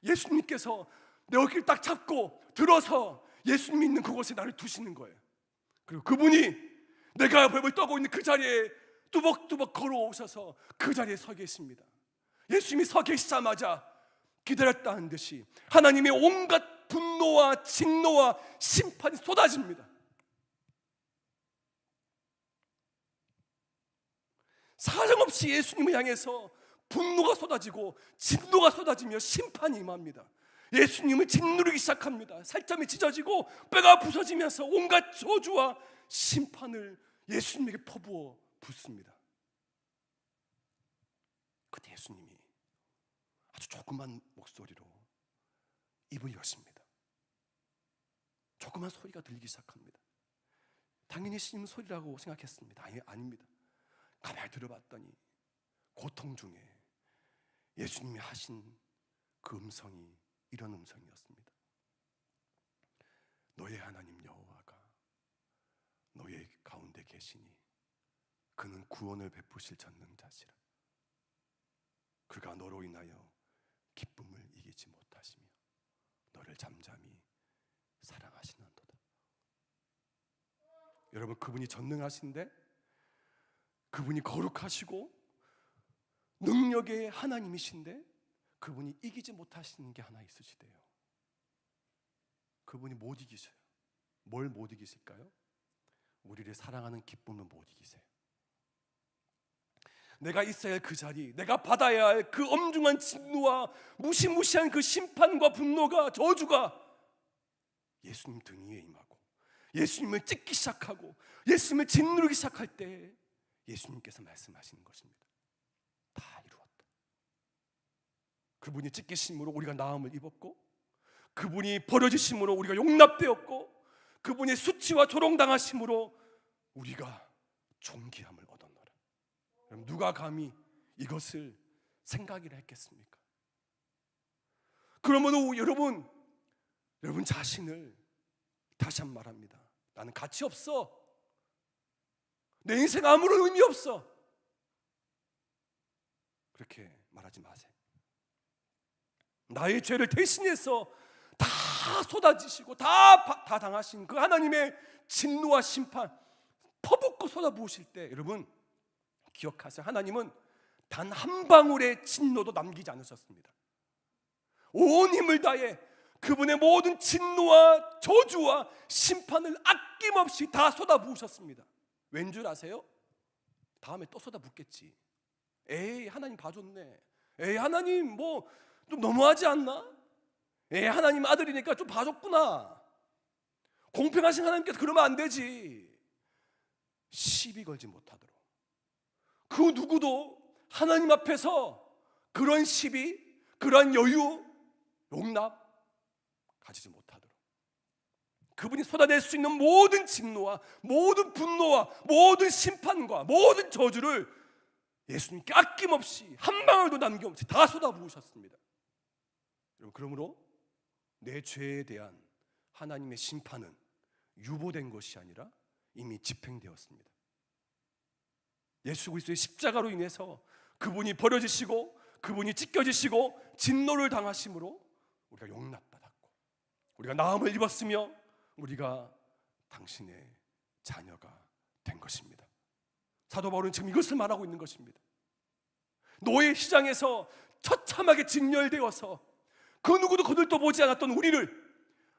예수님께서 내 어깨를 딱 잡고 들어서 예수님이 있는 그곳에 나를 두시는 거예요. 그리고 그분이 내가 벌벌 떨고 있는 그 자리에 뚜벅뚜벅 걸어오셔서 그 자리에 서 계십니다. 예수님이 서 계시자마자 기다렸다는 듯이 하나님의 온갖 분노와 진노와 심판이 쏟아집니다. 사정없이 예수님을 향해서 분노가 쏟아지고 진노가 쏟아지며 심판이 임합니다. 예수님을 짓누르기 시작합니다. 살점이 찢어지고 뼈가 부서지면서 온갖 저주와 심판을 예수님에게 퍼부어 붓습니다. 그때 예수님이 아주 조그만 목소리로 입을 여십니다. 조그만 소리가 들리기 시작합니다. 당연히 예수님 소리라고 생각했습니다. 아닙니다. 가만히 들어봤더니 고통 중에 예수님이 하신 그 음성이 이런 음성이었습니다. 너의 하나님 여호와가 너의 가운데 계시니 그는 구원을 베푸실 전능자시라. 그가 너로 인하여 기쁨을 이기지 못하시며 너를 잠잠히 사랑하시는도다. 여러분, 그분이 전능하신데, 그분이 거룩하시고 능력의 하나님이신데 그분이 이기지 못하시는 게 하나 있으시대요. 그분이 못 이기셔요. 뭘 못 이기실까요? 우리를 사랑하는 기쁨을 못 이기세요. 내가 있어야 할 그 자리, 내가 받아야 할 그 엄중한 진노와 무시무시한 그 심판과 분노가, 저주가 예수님 등 위에 임하고 예수님을 찢기 시작하고 예수님을 짓누르기 시작할 때 예수님께서 말씀하시는 것입니다. 다 이루었다. 그분이 찢기심으로 우리가 나음을 입었고, 그분이 버려지심으로 우리가 용납되었고, 그분이 수치와 조롱당하심으로 우리가 존귀함을 얻었노라. 그럼 누가 감히 이것을 생각이라 했겠습니까? 그러므로 여러분 자신을 다시 한 번 말합니다. 나는 가치 없어. 내 인생 아무런 의미 없어. 그렇게 말하지 마세요. 나의 죄를 대신해서 다 쏟아지시고 다 당하신 그 하나님의 진노와 심판 퍼붓고 쏟아부으실 때, 여러분 기억하세요. 하나님은 단 한 방울의 진노도 남기지 않으셨습니다. 온 힘을 다해 그분의 모든 진노와 저주와 심판을 아낌없이 다 쏟아부으셨습니다. 왠 줄 아세요? 다음에 또 쏟아붓겠지. 에이, 하나님 봐줬네. 에이, 하나님 뭐 좀 너무하지 않나? 에이, 하나님 아들이니까 좀 봐줬구나. 공평하신 하나님께서 그러면 안 되지. 시비 걸지 못하도록, 그 누구도 하나님 앞에서 그런 시비, 그런 여유, 용납 가지지 못하도록, 그분이 쏟아낼 수 있는 모든 진노와 모든 분노와 모든 심판과 모든 저주를 예수님께 아낌없이 한 방울도 남김없이 다 쏟아부으셨습니다. 여러분, 그러므로 내 죄에 대한 하나님의 심판은 유보된 것이 아니라 이미 집행되었습니다. 예수 그리스도의 십자가로 인해서 그분이 버려지시고 그분이 찢겨지시고 진노를 당하심으로 우리가 용납받았고 우리가 나음을 입었으며 우리가 당신의 자녀가 된 것입니다. 사도 바울은 지금 이것을 말하고 있는 것입니다. 노예 시장에서 처참하게 직렬되어서 그 누구도 거들떠 보지 않았던 우리를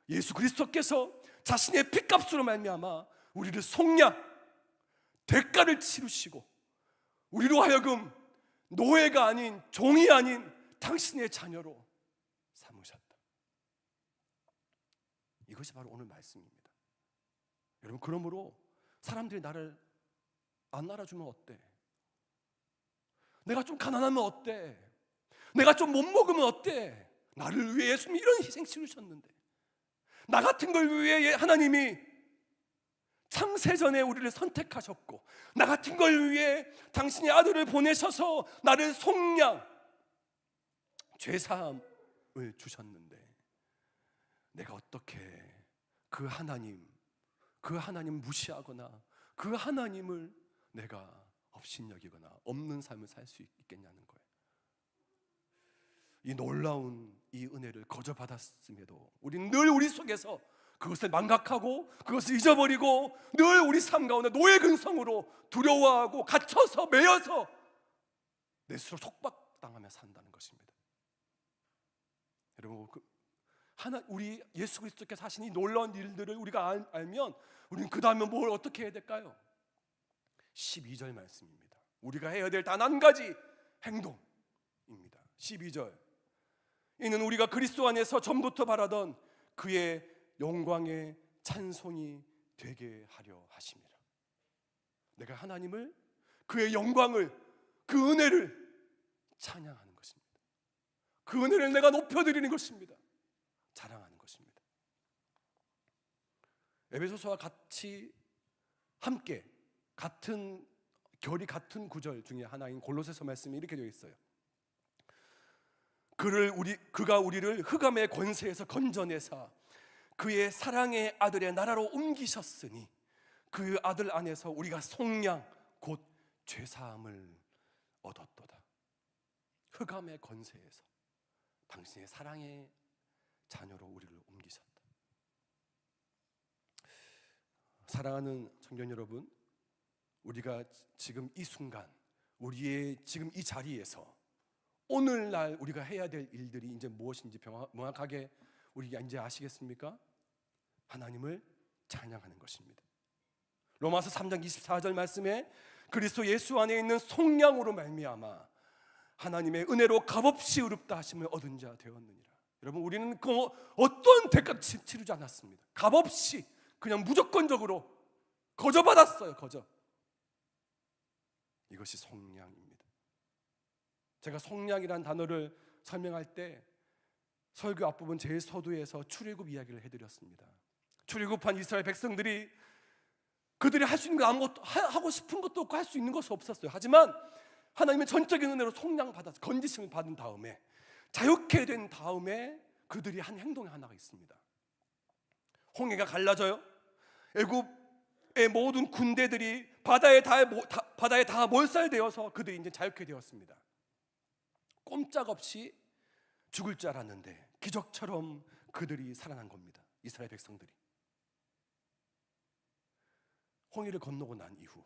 예수 그리스도께서 자신의 피값으로 말미암아 우리를 속량, 대가를 치르시고 우리로 하여금 노예가 아닌, 종이 아닌 당신의 자녀로 삼으셨다. 이것이 바로 오늘 말씀입니다. 여러분, 그러므로 사람들이 나를 안 알아주면 어때? 내가 좀 가난하면 어때? 내가 좀 못 먹으면 어때? 나를 위해 예수님이 이런 희생 치르셨는데, 나 같은 걸 위해 하나님이 창세전에 우리를 선택하셨고, 나 같은 걸 위해 당신의 아들을 보내셔서 나를 속량, 죄사함을 주셨는데, 내가 어떻게 그 하나님 무시하거나 그 하나님을 내가 업신여기거나 없는 삶을 살 수 있겠냐는 거예요. 이 놀라운 이 은혜를 거저 받았음에도 우리는 늘 우리 속에서 그것을 망각하고 그것을 잊어버리고 늘 우리 삶 가운데 노예 근성으로 두려워하고 갇혀서 매여서 내 스스로 속박당하며 산다는 것입니다. 여러분, 우리 예수 그리스도께서 하신 이 놀라운 일들을 우리가 알면 우리는 그 다음에 뭘 어떻게 해야 될까요? 12절 말씀입니다. 우리가 해야 될 단 한 가지 행동입니다. 12절, 이는 우리가 그리스도 안에서 전부터 바라던 그의 영광의 찬송이 되게 하려 하심이라. 내가 하나님을, 그의 영광을, 그 은혜를 찬양하는 것입니다. 그 은혜를 내가 높여드리는 것입니다. 자랑하는 것입니다. 에베소서와 같이 함께 같은 결이 같은 구절 중에 하나인 골로새서 말씀이 이렇게 되어 있어요. 그가 우리를 흑암의 권세에서 건져내사 그의 사랑의 아들의 나라로 옮기셨으니 그 아들 안에서 우리가 속량 곧 죄사함을 얻었도다. 흑암의 권세에서 당신의 사랑의 자녀로 우리를 옮기셨다. 사랑하는 청년 여러분, 우리가 지금 이 순간, 우리의 지금 이 자리에서 오늘날 우리가 해야 될 일들이 이제 무엇인지 명확하게 우리가 이제 아시겠습니까? 하나님을 찬양하는 것입니다. 로마서 3장 24절 말씀에 그리스도 예수 안에 있는 속량으로 말미암아 하나님의 은혜로 값없이 의롭다 하심을 얻은 자 되었느니라. 여러분, 우리는 그 어떤 대가 치르지 않았습니다. 값없이 그냥 무조건적으로 거저 받았어요. 거저. 이것이 속량입니다. 제가 속량이라는 단어를 설명할 때 설교 앞부분 제 서두에서 출애굽 이야기를 해드렸습니다. 출애굽한 이스라엘 백성들이 그들이 할 수 있는 거 아무것도 하고 싶은 것도 없고 할 수 있는 것이 없었어요. 하지만 하나님의 전적인 은혜로 속량 받아서 건지심을 받은 다음에 자유케 된 다음에 그들이 한 행동이 하나가 있습니다. 홍해가 갈라져요. 애굽의 모든 군대들이 바다에 다 몰살되어서 그들이 이제 자유케 되었습니다. 꼼짝없이 죽을 줄 알았는데 기적처럼 그들이 살아난 겁니다. 이스라엘 백성들이. 홍해를 건너고 난 이후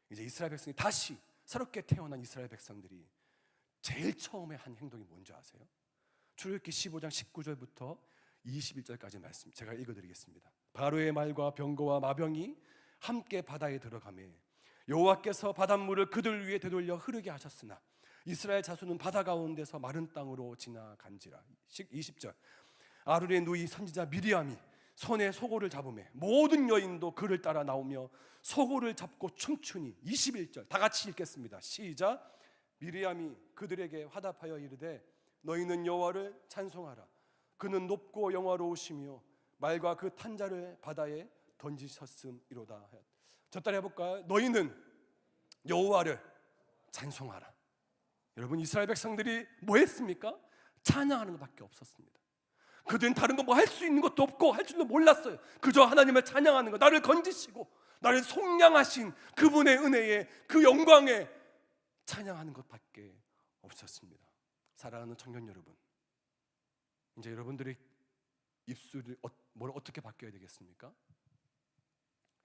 이제 이스라엘 백성이 다시 새롭게 태어난 이스라엘 백성들이 제일 처음에 한 행동이 뭔지 아세요? 출애굽기 15장 19절부터 21절까지 말씀 제가 읽어드리겠습니다. 바로의 말과 병거와 마병이 함께 바다에 들어가매 여호와께서 바닷물을 그들 위에 되돌려 흐르게 하셨으나 이스라엘 자손은 바다 가운데서 마른 땅으로 지나간지라. 20절, 아론의 누이 선지자 미리암이 손에 소고를 잡으매 모든 여인도 그를 따라 나오며 소고를 잡고 춤추니. 21절 다 같이 읽겠습니다. 시작. 미리암이 그들에게 화답하여 이르되 너희는 여호와를 찬송하라. 그는 높고 영화로우시며 말과 그 탄자를 바다에 던지셨음이로다. 저 따라 해볼까요? 너희는 여호와를 찬송하라. 여러분, 이스라엘 백성들이 뭐 했습니까? 찬양하는 것밖에 없었습니다. 그들은 다른 거 뭐 할 수 있는 것도 없고 할 줄도 몰랐어요. 그저 하나님을 찬양하는 것, 나를 건지시고 나를 속량하신 그분의 은혜에, 그 영광에 찬양하는 것밖에 없었습니다. 사랑하는 청년 여러분, 이제 여러분들의 입술을 뭘 어떻게 바뀌어야 되겠습니까?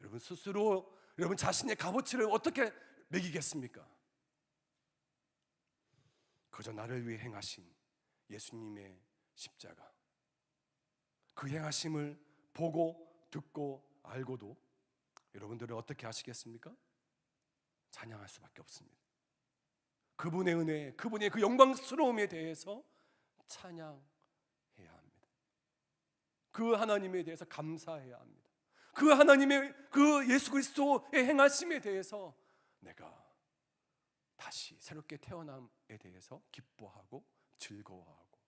여러분 스스로 여러분 자신의 값어치를 어떻게 매기겠습니까? 그저 나를 위해 행하신 예수님의 십자가, 그 행하심을 보고 듣고 알고도 여러분들은 어떻게 하시겠습니까? 찬양할 수밖에 없습니다. 그분의 은혜, 그분의 그 영광스러움에 대해서 찬양해야 합니다. 그 하나님에 대해서 감사해야 합니다. 그 하나님의 그 예수 그리스도의 행하심에 대해서 내가 다시 새롭게 태어남에 대해서 기뻐하고 즐거워하고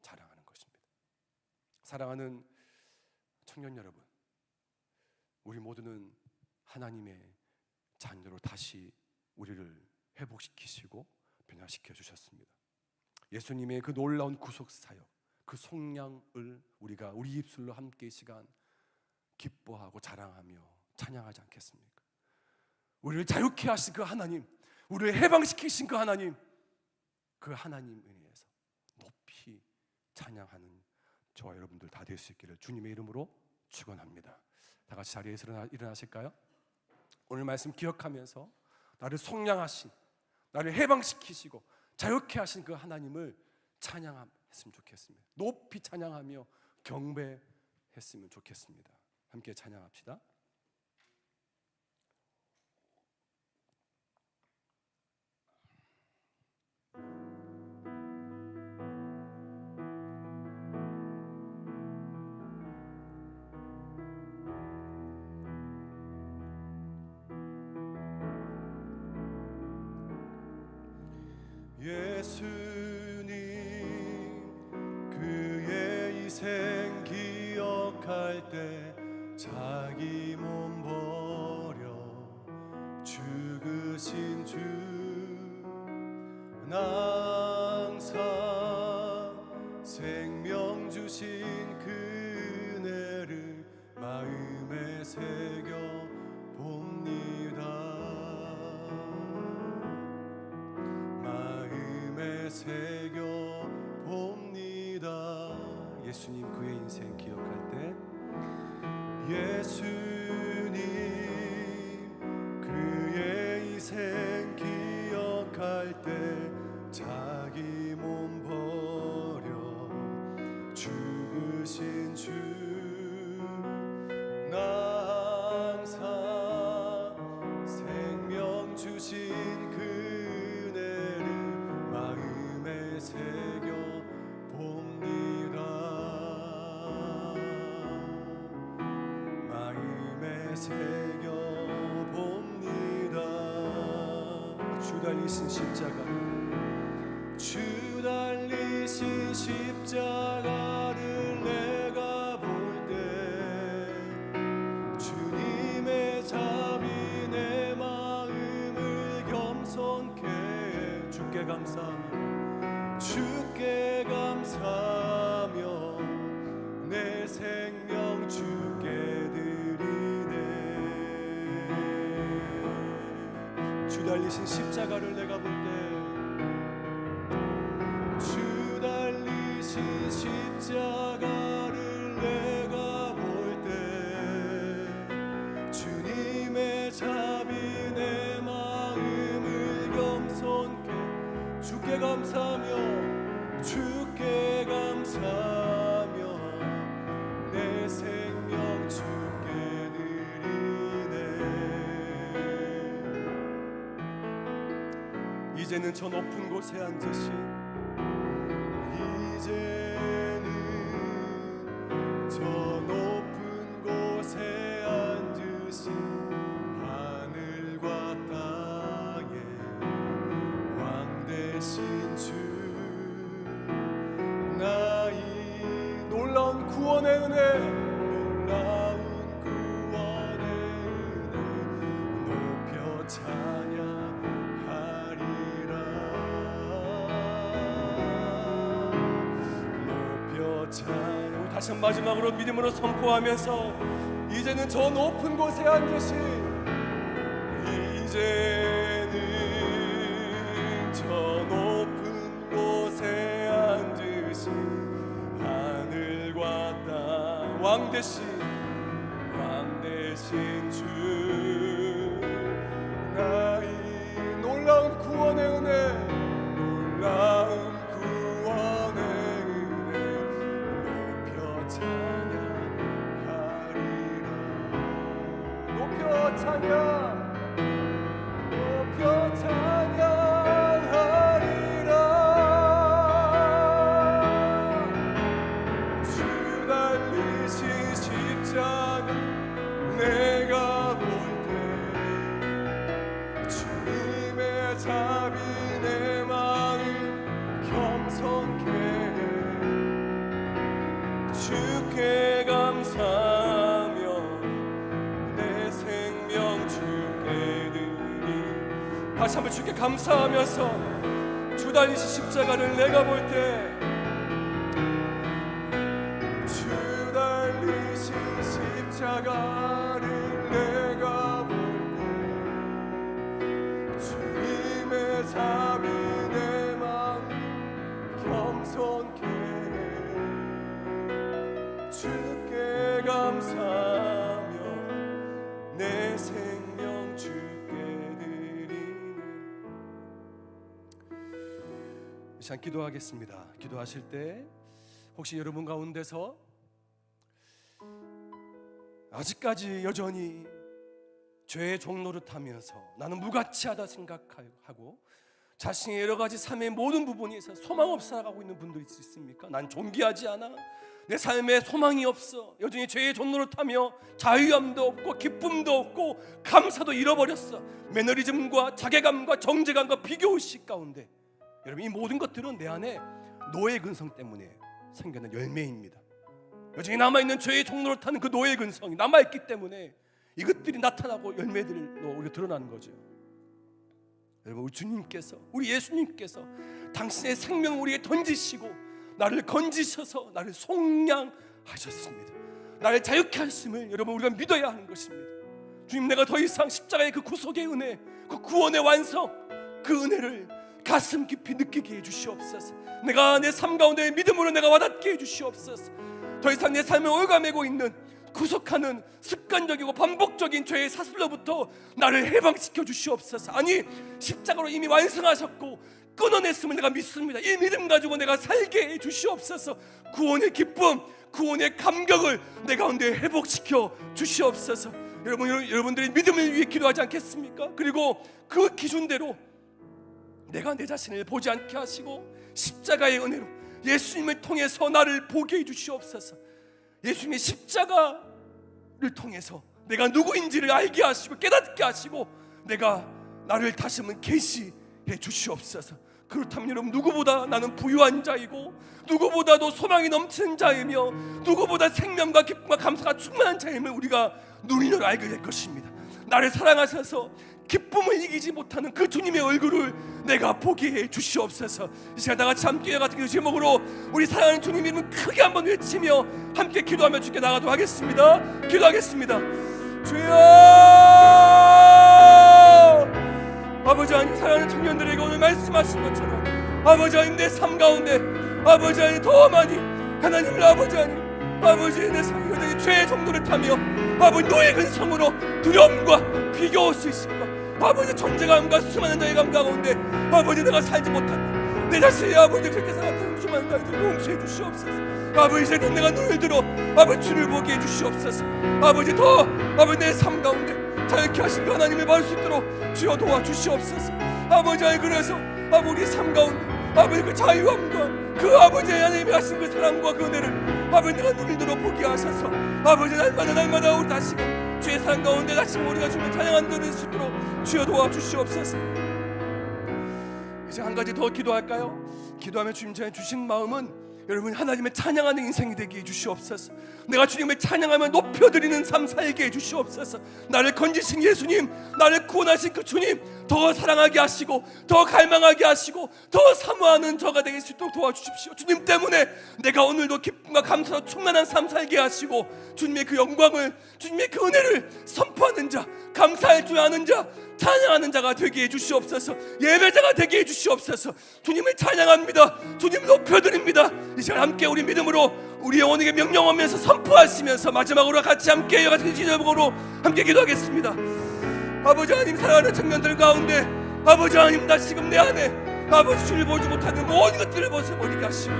자랑하는 것입니다. 사랑하는 청년 여러분, 우리 모두는 하나님의 자녀로 다시 우리를 회복시키시고 변화시켜 주셨습니다. 예수님의 그 놀라운 구속 사역, 그 속량을 우리가 우리 입술로 함께 이 시간 기뻐하고 자랑하며 찬양하지 않겠습니까? 우리를 자유케 하신 그 하나님, 우리를 해방시키신 그 하나님, 그 하나님에 의해서 높이 찬양하는 저와 여러분들 다 될 수 있기를 주님의 이름으로 축원합니다. 다 같이 자리에서 일어나실까요? 오늘 말씀 기억하면서 나를 속량하신, 나를 해방시키시고 자유케 하신 그 하나님을 찬양했으면 했으면 좋겠습니다. 높이 찬양하며 경배했으면 좋겠습니다. 함께 찬양합시다. 예수님 그의 희생 기억할 때 자기 몸 버려 죽으신 주 항상 생명 주신 그 은혜를 마음에 새겨 봅니다. 새겨 봅니다. 예수님 그의 인생 기억할 때 예수님 그의 희생 기억할 때 자기 몸 버려 죽으신 주 항상 생명 주신 그 새겨 봅니다. 마음에 새겨 봅니다. 주 달리신 십자가 주 달리신 십자가를 내가 볼 때 주님의 자비 내 마음을 겸손케 해. 주께 감사합니다. 주께 감사하며 내 생명 주께 드리네. 주 달리신 십자가를 내가 볼 때 주 달리신 십자가를 내가 볼 때 주님의 자비 내 마음을 겸손케 주께 감사하며 주께 감사하며 내 생명 주께 드리네. 이제는 저 높은 곳에 앉으시 이제는 저 높은 곳에 앉으시 하늘과 땅에 왕 되신 주 나의 놀라운 구원의 은혜 놀라운 구원의 은혜 높여 찬양하리라. 높여 찬양. 우리 다시 한 마지막으로 믿음으로 선포하면서 이제는 저 높은 곳에 앉으신 이제는 저 높은 곳에 앉으신 하늘과 땅 왕 되신 주 나의 놀라운 구원의 은혜 놀라운 구원의 은혜 높여 찬양하리라. 높여 찬양 높여 찬양하리라. 주 달리신 십자가 내가 볼 때 주님의 자비 내 마음 겸손케 해. 주께 감사하며 내 생명 주께 드리. 다시 한번 주께 감사하면서 주 달리신 십자가를 내가 볼 때 주 달리신 십자가를 내가 볼 때 주님의 자비 내 마음 겸손케 해. 주께 감사하며 내 생명 주께 드리네. 시간 기도하겠습니다. 기도하실 때 혹시 여러분 가운데서 아직까지 여전히 죄의 종노릇하면서 나는 무가치하다 생각하고 자신의 여러 가지 삶의 모든 부분에 있어서 소망 없이 살아가고 있는 분들이 있습니까? 난 존귀하지 않아, 내 삶에 소망이 없어, 여전히 죄의 종노릇하며 자유함도 없고 기쁨도 없고 감사도 잃어버렸어. 매너리즘과 자괴감과 정죄감과 비교의식 가운데 여러분, 이 모든 것들은 내 안에 노예 근성 때문에 생겨난 열매입니다. 여전히 남아있는 죄의 종노릇하는 그 노예 근성이 남아있기 때문에 이것들이 나타나고 열매들로 우리가 드러나는 거죠. 여러분, 우리 주님께서, 우리 예수님께서 당신의 생명을 우리에게 던지시고 나를 건지셔서 나를 속량하셨습니다. 나를 자유케 하심을 여러분 우리가 믿어야 하는 것입니다. 주님, 내가 더 이상 십자가의 그 구속의 은혜, 그 구원의 완성, 그 은혜를 가슴 깊이 느끼게 해주시옵소서. 내가 내 삶 가운데 믿음으로 내가 와닿게 해주시옵소서. 더 이상 내 삶을 올가매고 있는 구속하는 습관적이고 반복적인 죄의 사슬로부터 나를 해방시켜 주시옵소서. 아니, 십자가로 이미 완성하셨고 끊어냈음을 내가 믿습니다. 이 믿음 가지고 내가 살게 해 주시옵소서. 구원의 기쁨, 구원의 감격을 내 가운데 회복시켜 주시옵소서. 여러분들이 믿음을 위해 기도하지 않겠습니까? 그리고 그 기준대로 내가 내 자신을 보지 않게 하시고 십자가의 은혜로 예수님을 통해서 나를 보게 해 주시옵소서. 예수님의 십자가를 통해서 내가 누구인지를 알게 하시고 깨닫게 하시고 내가 나를 다시 한번 계시해 주시옵소서. 그렇다면 여러분, 누구보다 나는 부유한 자이고 누구보다도 소망이 넘치는 자이며 누구보다 생명과 기쁨과 감사가 충만한 자임을 우리가 눈으로 알게 될 것입니다. 나를 사랑하셔서 기쁨을 이기지 못하는 그 주님의 얼굴을 내가 보게 해 주시옵소서. 이 시간 다 같이 함께 같은 그 제목으로 우리 사랑하는 주님 이름을 크게 한번 외치며 함께 기도하며 주께 나가도록 하겠습니다. 기도하겠습니다. 주여, 아버지 하나님, 사랑하는 청년들에게 오늘 말씀하신 것처럼 아버지 하나님, 내 삶 가운데 아버지 하나님 더 많이 하나님을 아버지 하나님, 아버지 내 삶이 여전히 죄의 정도를 타며 아버지 노예 근성으로 두려움과 비교 의식과 아버지 정죄감과 수많은 자괴감 가운데 아버지 내가 살지 못한다, 내 자신이 아버지 그렇게 생각하는 수많은 자들을 용서해 주시옵소서. 아버지 이제는 내가 눈을 들어 아버지 주를 보게 해 주시옵소서. 아버지 더 아버지 내 삶 가운데 자유케 하신 그 하나님을 받을 수 있도록 주여 도와주시옵소서. 아버지 그래서 아버지 우리 삶 가운데 아버지 그 자유함과 그 아버지 하나님이 하신 그 사랑과 그 은혜를 아버지 내가 눈을 들어 보게 하셔서 아버지 날마다 우리 다시금 주의 사랑 가운데 다시금 우리가 주님을 찬양한다는 수 있도록 주여 도와주시옵소서. 이제 한 가지 더 기도할까요? 기도하며 주님 전에 주신 마음은 여러분 하나님을 찬양하는 인생이 되게 해주시옵소서. 내가 주님을 찬양하며 높여드리는 삶 살게 해주시옵소서. 나를 건지신 예수님, 나를 구원하신 그 주님 더 사랑하게 하시고 더 갈망하게 하시고 더 사모하는 저가 되게 수 있도록 도와주십시오. 주님 때문에 내가 오늘도 기쁨과 감사로 충만한 삶 살게 하시고 주님의 그 영광을, 주님의 그 은혜를 선포하는 자, 감사할 줄 아는 자, 찬양하는 자가 되게 해주시옵소서. 예배자가 되게 해주시옵소서. 주님을 찬양합니다. 주님 높여드립니다. 이 시간 함께 우리 믿음으로 우리 영혼에게 명령하면서 선포하시면서 마지막으로 같이 함께 같은 기도로 함께 기도하겠습니다. 아버지 하나님, 사랑하는 청년들 가운데 아버지 하나님, 다시금 내 안에 아버지 주를 보지 못하는 모든 것들을 벗어버리게 하시고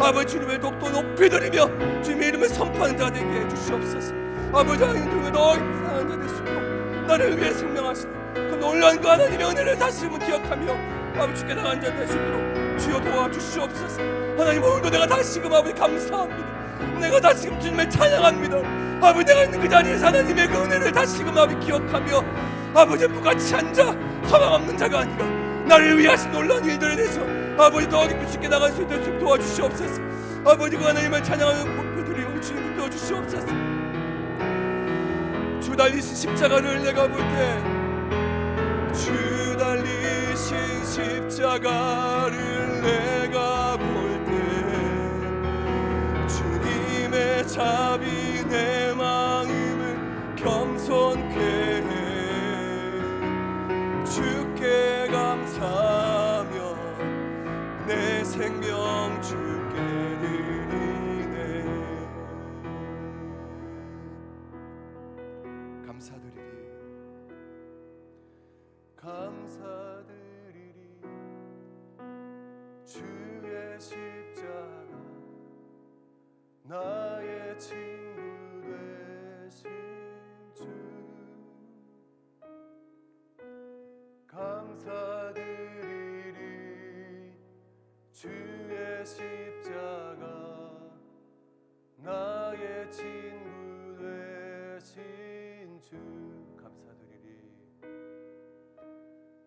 아버지 주님의 독도 높여드리며 주님의 이름을 선포하는 자 되게 해주시옵소서. 아버지 하나님, 주님의 더 사랑하는 자 될 수 있도록 나를 위해 생명하신 그 놀라운 그 하나님의 은혜를 다시 한번 기억하며 아버지 주께 나간 자 될 수 있도록 주여 도와주시옵소서. 하나님, 오늘도 내가 다시금 아버지 감사합니다. 내가 다시금 주님을 찬양합니다. 아버지 내가 있는 그 자리에서 하나님의 그 은혜를 다시금 아버지 기억하며 아버지 무가치한 자, 소망 없는 자가 아니라 나를 위해 하신 놀라운 일들에 대해서 아버지 더 깊이 주께 나갈 수 있도록 도와주시옵소서. 아버지 그 하나님을 찬양하는 목표들이 주님 도와주시옵소서. 주 달리신 십자가를 내가 볼 때 주 달리신 십자가를 내가 볼 때 주님의 자비 내 마음을 겸손케 해 주께 감사하며 내 생명 주께 드리네. 감사드리리 감사드리리 주 나의 친구 되신 주 감사드리리. 주의 십자가 나의 친구 되신 주 감사드리리.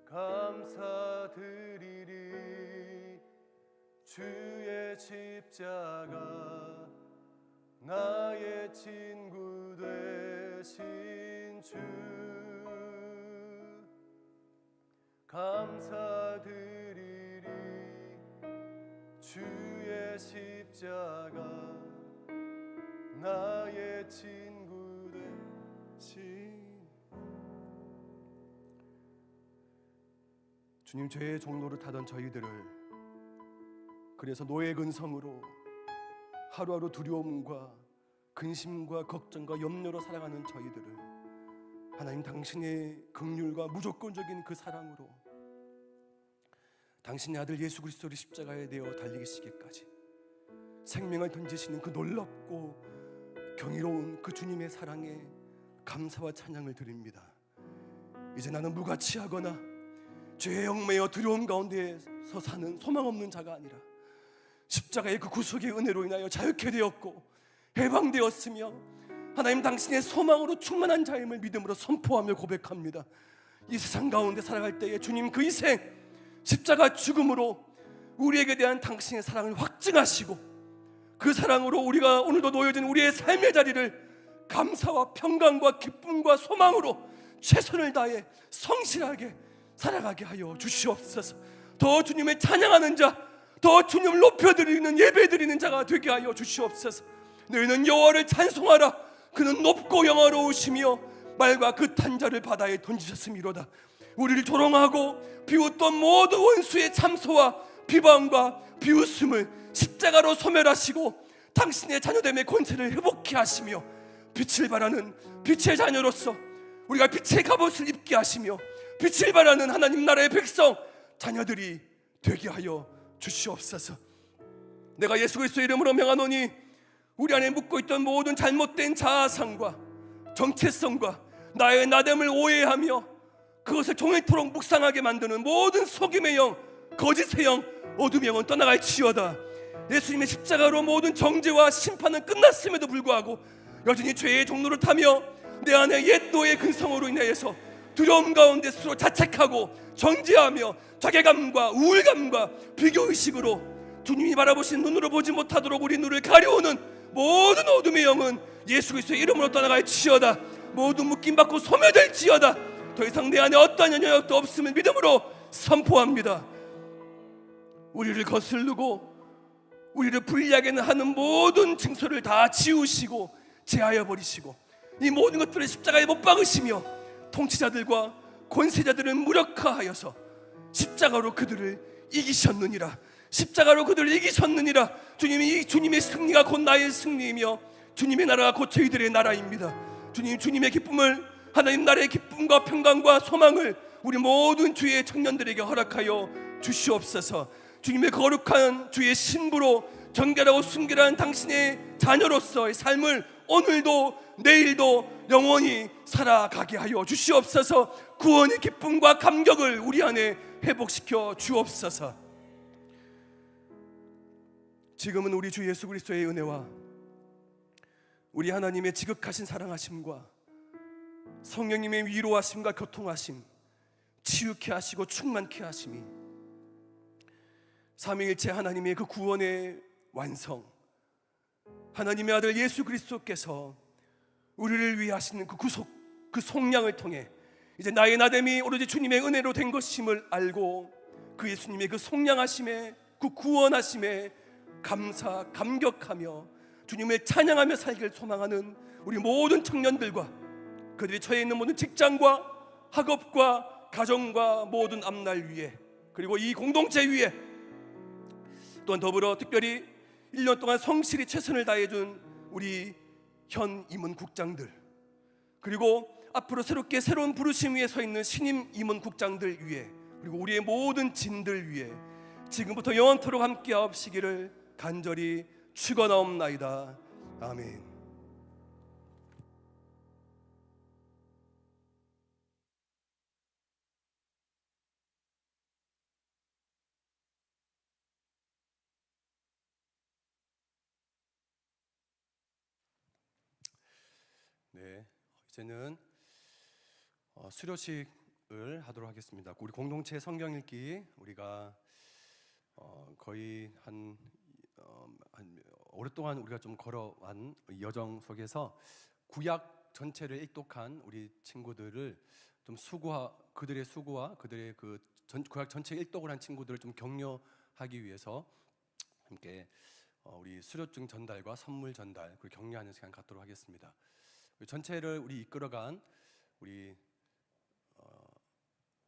감사드리리. 주의 십자가 나의 친구 되신 주 감사드리리. 주의 십자가 나의 친구 되신 주님, 죄의 종로를 타던 저희들을, 그래서 노예 근성으로 하루하루 두려움과 근심과 걱정과 염려로 살아가는 저희들을 하나님 당신의 긍휼과 무조건적인 그 사랑으로 당신의 아들 예수 그리스도를 십자가에 내어 달리시기까지 생명을 던지시는 그 놀랍고 경이로운 그 주님의 사랑에 감사와 찬양을 드립니다. 이제 나는 무가치하거나 죄에 얽매여 두려움 가운데서 사는 소망 없는 자가 아니라 십자가의 그 구속의 은혜로 인하여 자유케 되었고 해방되었으며 하나님 당신의 소망으로 충만한 자임을 믿음으로 선포하며 고백합니다. 이 세상 가운데 살아갈 때에 주님 그 희생 십자가 죽음으로 우리에게 대한 당신의 사랑을 확증하시고 그 사랑으로 우리가 오늘도 놓여진 우리의 삶의 자리를 감사와 평강과 기쁨과 소망으로 최선을 다해 성실하게 살아가게 하여 주시옵소서. 더 주님을 찬양하는 자, 더 주님을 높여드리는 예배드리는 자가 되게 하여 주시옵소서. 너희는 여호와를 찬송하라. 그는 높고 영화로우시며 말과 그 탄자를 바다에 던지셨음이로다. 우리를 조롱하고 비웃던 모든 원수의 참소와 비방과 비웃음을 십자가로 소멸하시고 당신의 자녀됨의 권세를 회복케 하시며 빛을 발하는 빛의 자녀로서 우리가 빛의 갑옷을 입게 하시며 빛을 발하는 하나님 나라의 백성 자녀들이 되게 하여 주시옵소서. 내가 예수 그리스도의 이름으로 명하노니 우리 안에 묻고 있던 모든 잘못된 자아상과 정체성과 나의 나됨을 오해하며 그것을 종일토록 묵상하게 만드는 모든 속임의 영, 거짓의 영, 어둠의 영은 떠나갈지어다. 예수님의 십자가로 모든 정죄와 심판은 끝났음에도 불구하고 여전히 죄의 종로를 타며 내 안에 옛 노예 근성으로 인하여서 두려움 가운데 스스로 자책하고 정죄하며 자괴감과 우울감과 비교의식으로 주님이 바라보신 눈으로 보지 못하도록 우리 눈을 가려오는 모든 어둠의 영은 예수 그리스도의 이름으로 떠나갈지어다. 모두 묶임받고 소멸될지어다. 더 이상 내 안에 어떠한 영역도 없음을 믿음으로 선포합니다. 우리를 거스르고 우리를 불리하게 하는 모든 증서를 다 지우시고 제하여 버리시고 이 모든 것들을 십자가에 못 박으시며 통치자들과 권세자들은 무력화하여서 십자가로 그들을 이기셨느니라. 십자가로 그들을 이기셨느니라. 주님의 승리가 곧 나의 승리이며 주님의 나라가 곧 저희들의 나라입니다. 주님의 기쁨을, 하나님 나라의 기쁨과 평강과 소망을 우리 모든 주의 청년들에게 허락하여 주시옵소서. 주님의 거룩한 주의 신부로 정결하고 순결한 당신의 자녀로서의 삶을 오늘도 내일도 영원히 살아가게 하여 주시옵소서. 구원의 기쁨과 감격을 우리 안에 회복시켜 주옵소서. 지금은 우리 주 예수 그리스도의 은혜와 우리 하나님의 지극하신 사랑하심과 성령님의 위로하심과 교통하심, 치유케 하시고 충만케 하심이 삼위일체 하나님의 그 구원의 완성, 하나님의 아들 예수 그리스도께서 우리를 위해 하시는 그 구속, 그 속량을 통해 이제 나의 나됨이 오로지 주님의 은혜로 된 것임을 알고 그 예수님의 그 속량하심에, 그 구원하심에 감사, 감격하며 주님을 찬양하며 살기를 소망하는 우리 모든 청년들과 그들이 처해 있는 모든 직장과 학업과 가정과 모든 앞날 위에, 그리고 이 공동체 위에, 또한 더불어 특별히 1년 동안 성실히 최선을 다해준 우리 현 임원국장들, 그리고 앞으로 새로운 부르심 위에 서 있는 신임 임원국장들 위에, 그리고 우리의 모든 진들 위에 지금부터 영원토록 함께하옵시기를 간절히 축원하옵나이다. 아멘. 네, 이제는 수료식을 하도록 하겠습니다. 우리 공동체 성경 읽기 우리가 거의 한 오랫동안 우리가 좀 걸어온 여정 속에서 구약 전체를 읽독한 우리 친구들을 좀 그들의 수고와 그들의 구약 전체 읽독을 한 친구들을 좀 격려하기 위해서 함께 우리 수료증 전달과 선물 전달 그리고 격려하는 시간 갖도록 하겠습니다. 전체를 우리 이끌어간 우리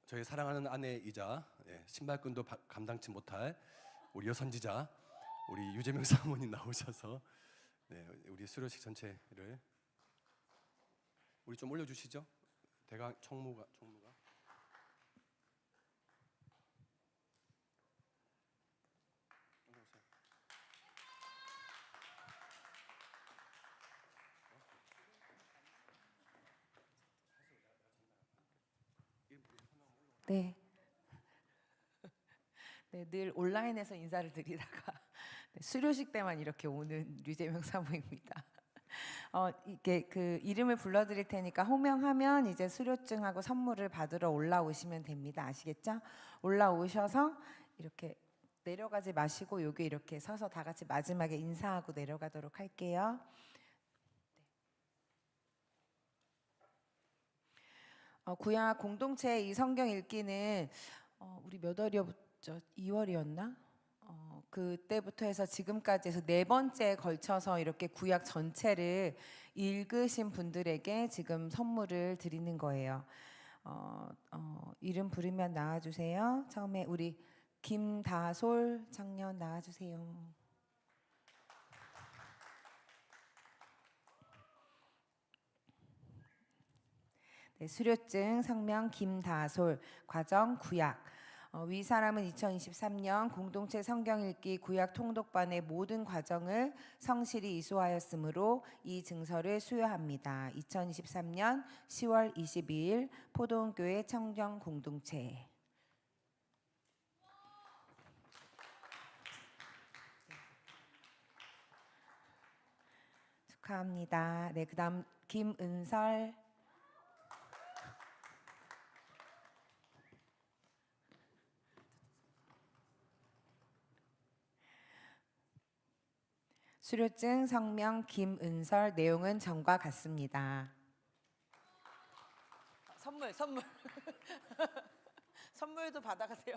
저희 사랑하는 아내이자 신발끈도 감당치 못할 우리 여선지자 우리 유재명 사모님 나오셔서 우리 수료식 전체를 우리 좀 올려주시죠. 대강 총무가 네. 네, 늘 온라인에서 인사를 드리다가 수료식 때만 이렇게 오는 류재명 사모입니다. 이게 그 이름을 불러드릴 테니까 호명하면 이제 수료증하고 선물을 받으러 올라오시면 됩니다. 아시겠죠? 올라오셔서 이렇게 내려가지 마시고 여기 이렇게 서서 다 같이 마지막에 인사하고 내려가도록 할게요. 구약 공동체 이 성경 읽기는 우리 몇 월이었죠? 2월이었나? 그때부터 해서 지금까지 해서 4번째에 걸쳐서 이렇게 구약 전체를 읽으신 분들에게 지금 선물을 드리는 거예요. 이름 부르면 나와주세요. 처음에 우리 김다솔 청년 나와주세요. 네, 수료증 성명 김다솔 과정 구약. 위 사람은 2023년 공동체 성경 읽기 구약 통독반의 모든 과정을 성실히 이수하였으므로 이 증서를 수여합니다. 2023년 10월 22일 포도원교회 청정 공동체. 축하합니다. 네, 그다음 김은설. 수료증 성명 김은설 내용은 전과 같습니다. 선물 선물도 받아가세요.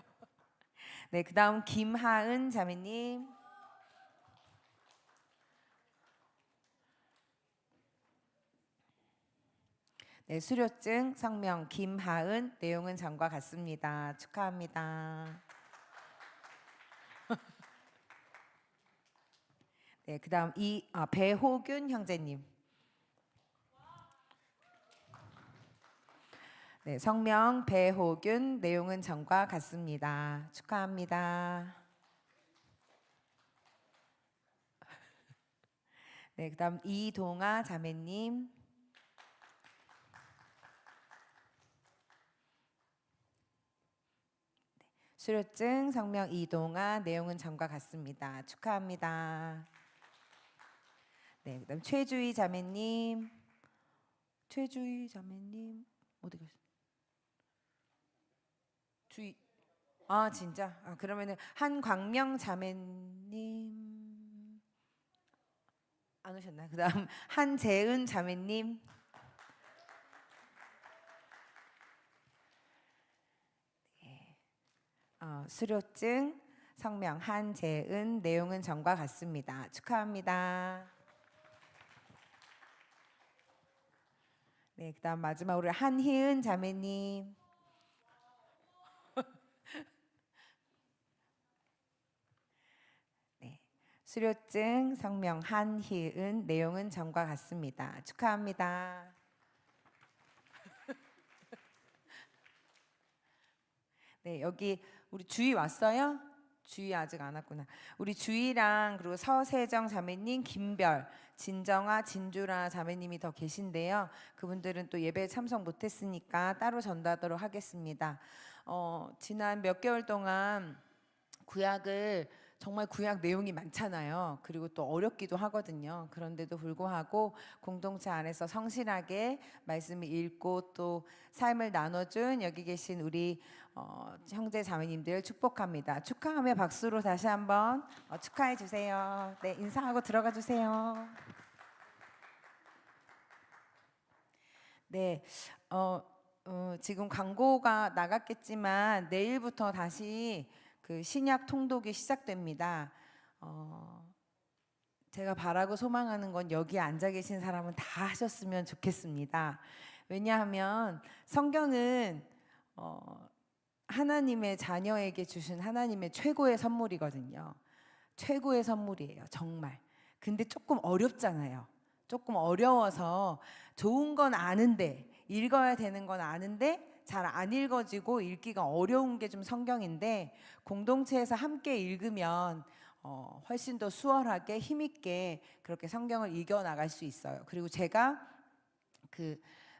네, 그다음 김하은 자매님. 네, 수료증 성명 김하은 내용은 전과 같습니다. 축하합니다. 네, 그다음 배호균 형제님. 네, 성명 배호균 내용은 전과 같습니다. 축하합니다. 네, 그다음 이동아 자매님. 수료증 성명 이동아 내용은 전과 같습니다. 축하합니다. 네, 그다음 최주희 자매님. 최주희 자매님 어디 가셨어요? 주희. 진짜. 그러면은 한광명 자매님 안 오셨나요? 그다음 한재은 자매님. 네. 수료증 성명 한재은 내용은 전과 같습니다. 축하합니다. 네, 그다음 마지막으로 한희은 자매님. 네, 수료증 성명 한희은 내용은 전과 같습니다. 축하합니다. 네, 여기 우리 주희 왔어요? 주희 아직 안 왔구나. 우리 주희랑 그리고 서세정 자매님, 김별, 진정아, 진주라 자매님이 더 계신데요. 그분들은 또 예배에 참석 못했으니까 따로 전달하도록 하겠습니다. 지난 몇 개월 동안 구약을 정말 구약 내용이 많잖아요. 그리고 또 어렵기도 하거든요. 그런데도 불구하고 공동체 안에서 성실하게 말씀을 읽고 또 삶을 나눠준 여기 계신 우리 형제 자매님들 축복합니다. 축하하며 박수로 다시 한번 축하해 주세요. 네, 인사하고 들어가 주세요. 네, 지금 광고가 나갔겠지만 내일부터 다시 그 신약 통독이 시작됩니다. 제가 바라고 소망하는 건 여기 앉아 계신 사람은 다 하셨으면 좋겠습니다. 왜냐하면 성경은 하나님의 자녀에게 주신 하나님의 최고의 선물이거든요. 최고의 선물이에요, 정말. 근데 조금 어렵잖아요. 조금 어려워서 좋은 건 아는데 읽어야 되는 건 아는데 잘 안 읽어지고 읽기가 어려운 게 좀 성경인데 공동체에서 함께 읽으면 훨씬 더 수월하게 힘있게 그렇게 성경을 이겨나갈 수 있어요. 그리고 제가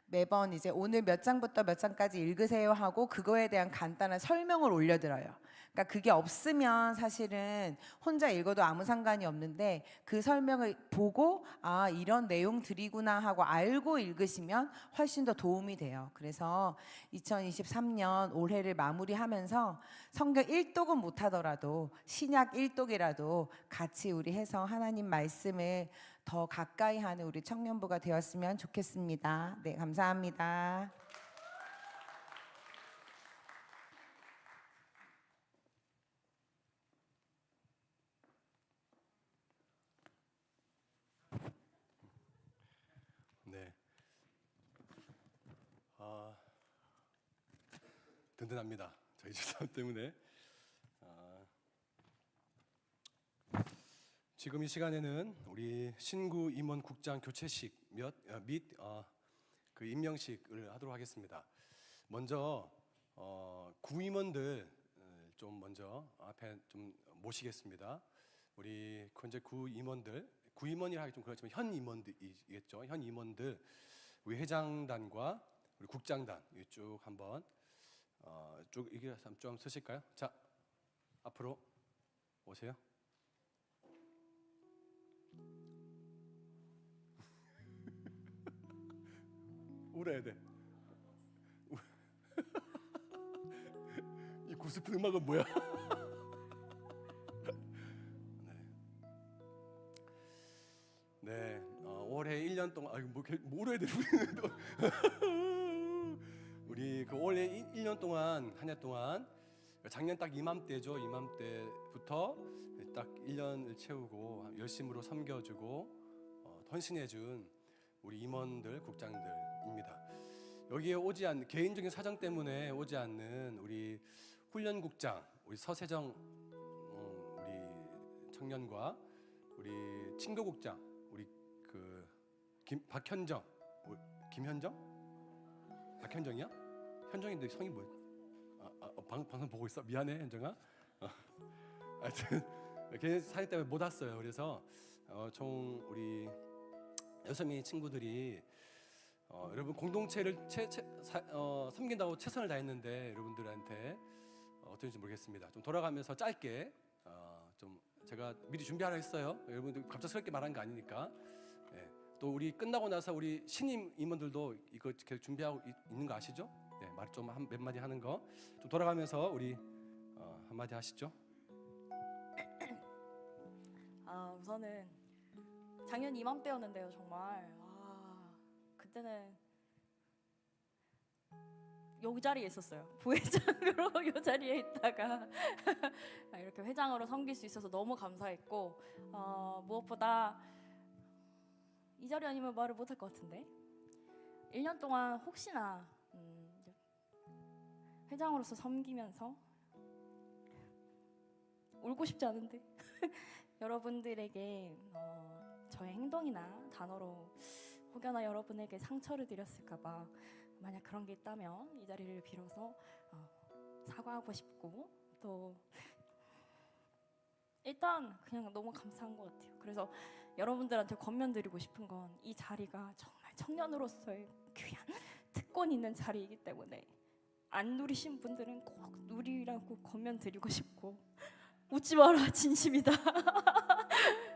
매번 이제 오늘 몇 장부터 몇 장까지 읽으세요 하고 그거에 대한 간단한 설명을 올려드려요. 그러니까 그게 없으면 사실은 혼자 읽어도 아무 상관이 없는데 그 설명을 보고 아 이런 내용들이구나 하고 알고 읽으시면 훨씬 더 도움이 돼요. 그래서 2023년 올해를 마무리하면서 성경 1독은 못하더라도 신약 1독이라도 같이 우리 해서 하나님 말씀을 더 가까이 하는 우리 청년부가 되었으면 좋겠습니다. 네, 감사합니다. 네. 든든합니다. 저희 집사람 때문에. 지금 이 시간에는 우리 신구 임원 국장 교체식 및 그 임명식을 하도록 하겠습니다. 먼저 구임원들 좀 먼저 앞에 좀 모시겠습니다. 우리 현재 구임원이라 하기 좀 그렇지만 현 임원들이겠죠. 현 임원들 우리 회장단과 우리 국장단 쭉 한번 쭉 이게 좀 쓰실까요? 자 앞으로 오세요. 울어야 돼. 이 구슬픈 음악은 뭐야? 네, 올해 1년 동안 뭐 울어야 돼. 우리 그 올해 1년 동안 한 해 동안 작년 딱 이맘때죠. 이맘때부터 딱 1년을 채우고 열심으로 섬겨주고 헌신해준 우리 임원들, 국장들입니다. 여기에 오지 않는 개인적인 사정 때문에 오지 않는 우리 훈련국장, 우리 서세정 우리 청년과 우리 친교국장, 우리 박현정, 김현정, 박현정이야? 현정인데 성이 뭐야? 방송 보고 있어. 미안해 현정아. 하여튼 걔 사진 때문에 못 왔어요. 그래서 총 우리 6명의 친구들이 여러분 공동체를 섬긴다고 최선을 다했는데 여러분들한테 어떤지 모르겠습니다. 좀 돌아가면서 짧게 좀 제가 미리 준비하라 했어요. 여러분들 갑작스럽게 말한 거 아니니까. 네. 또 우리 끝나고 나서 우리 신임 임원들도 이거 계속 준비하고 있는 거 아시죠? 네, 말 좀 몇 마디 하는 거. 좀 돌아가면서 우리 한마디 하시죠. 우선은 작년 이맘때였는데요, 정말. 그때는 여기 자리에 있었어요. 부회장으로 이 자리에 있다가 이렇게 회장으로 섬길 수 있어서 너무 감사했고 무엇보다 이 자리 아니면 말을 못할 것 같은데 1년 동안 혹시나 회장으로서 섬기면서 울고 싶지 않은데 여러분들에게 저의 행동이나 단어로 혹여나 여러분에게 상처를 드렸을까봐 만약 그런 게 있다면 이 자리를 빌어서 사과하고 싶고 또 일단 그냥 너무 감사한 것 같아요. 그래서 여러분들한테 권면드리고 싶은 건 이 자리가 정말 청년으로서의 귀한 특권 있는 자리이기 때문에 안 누리신 분들은 꼭 누리라고 권면드리고 싶고, 웃지 마라, 진심이다.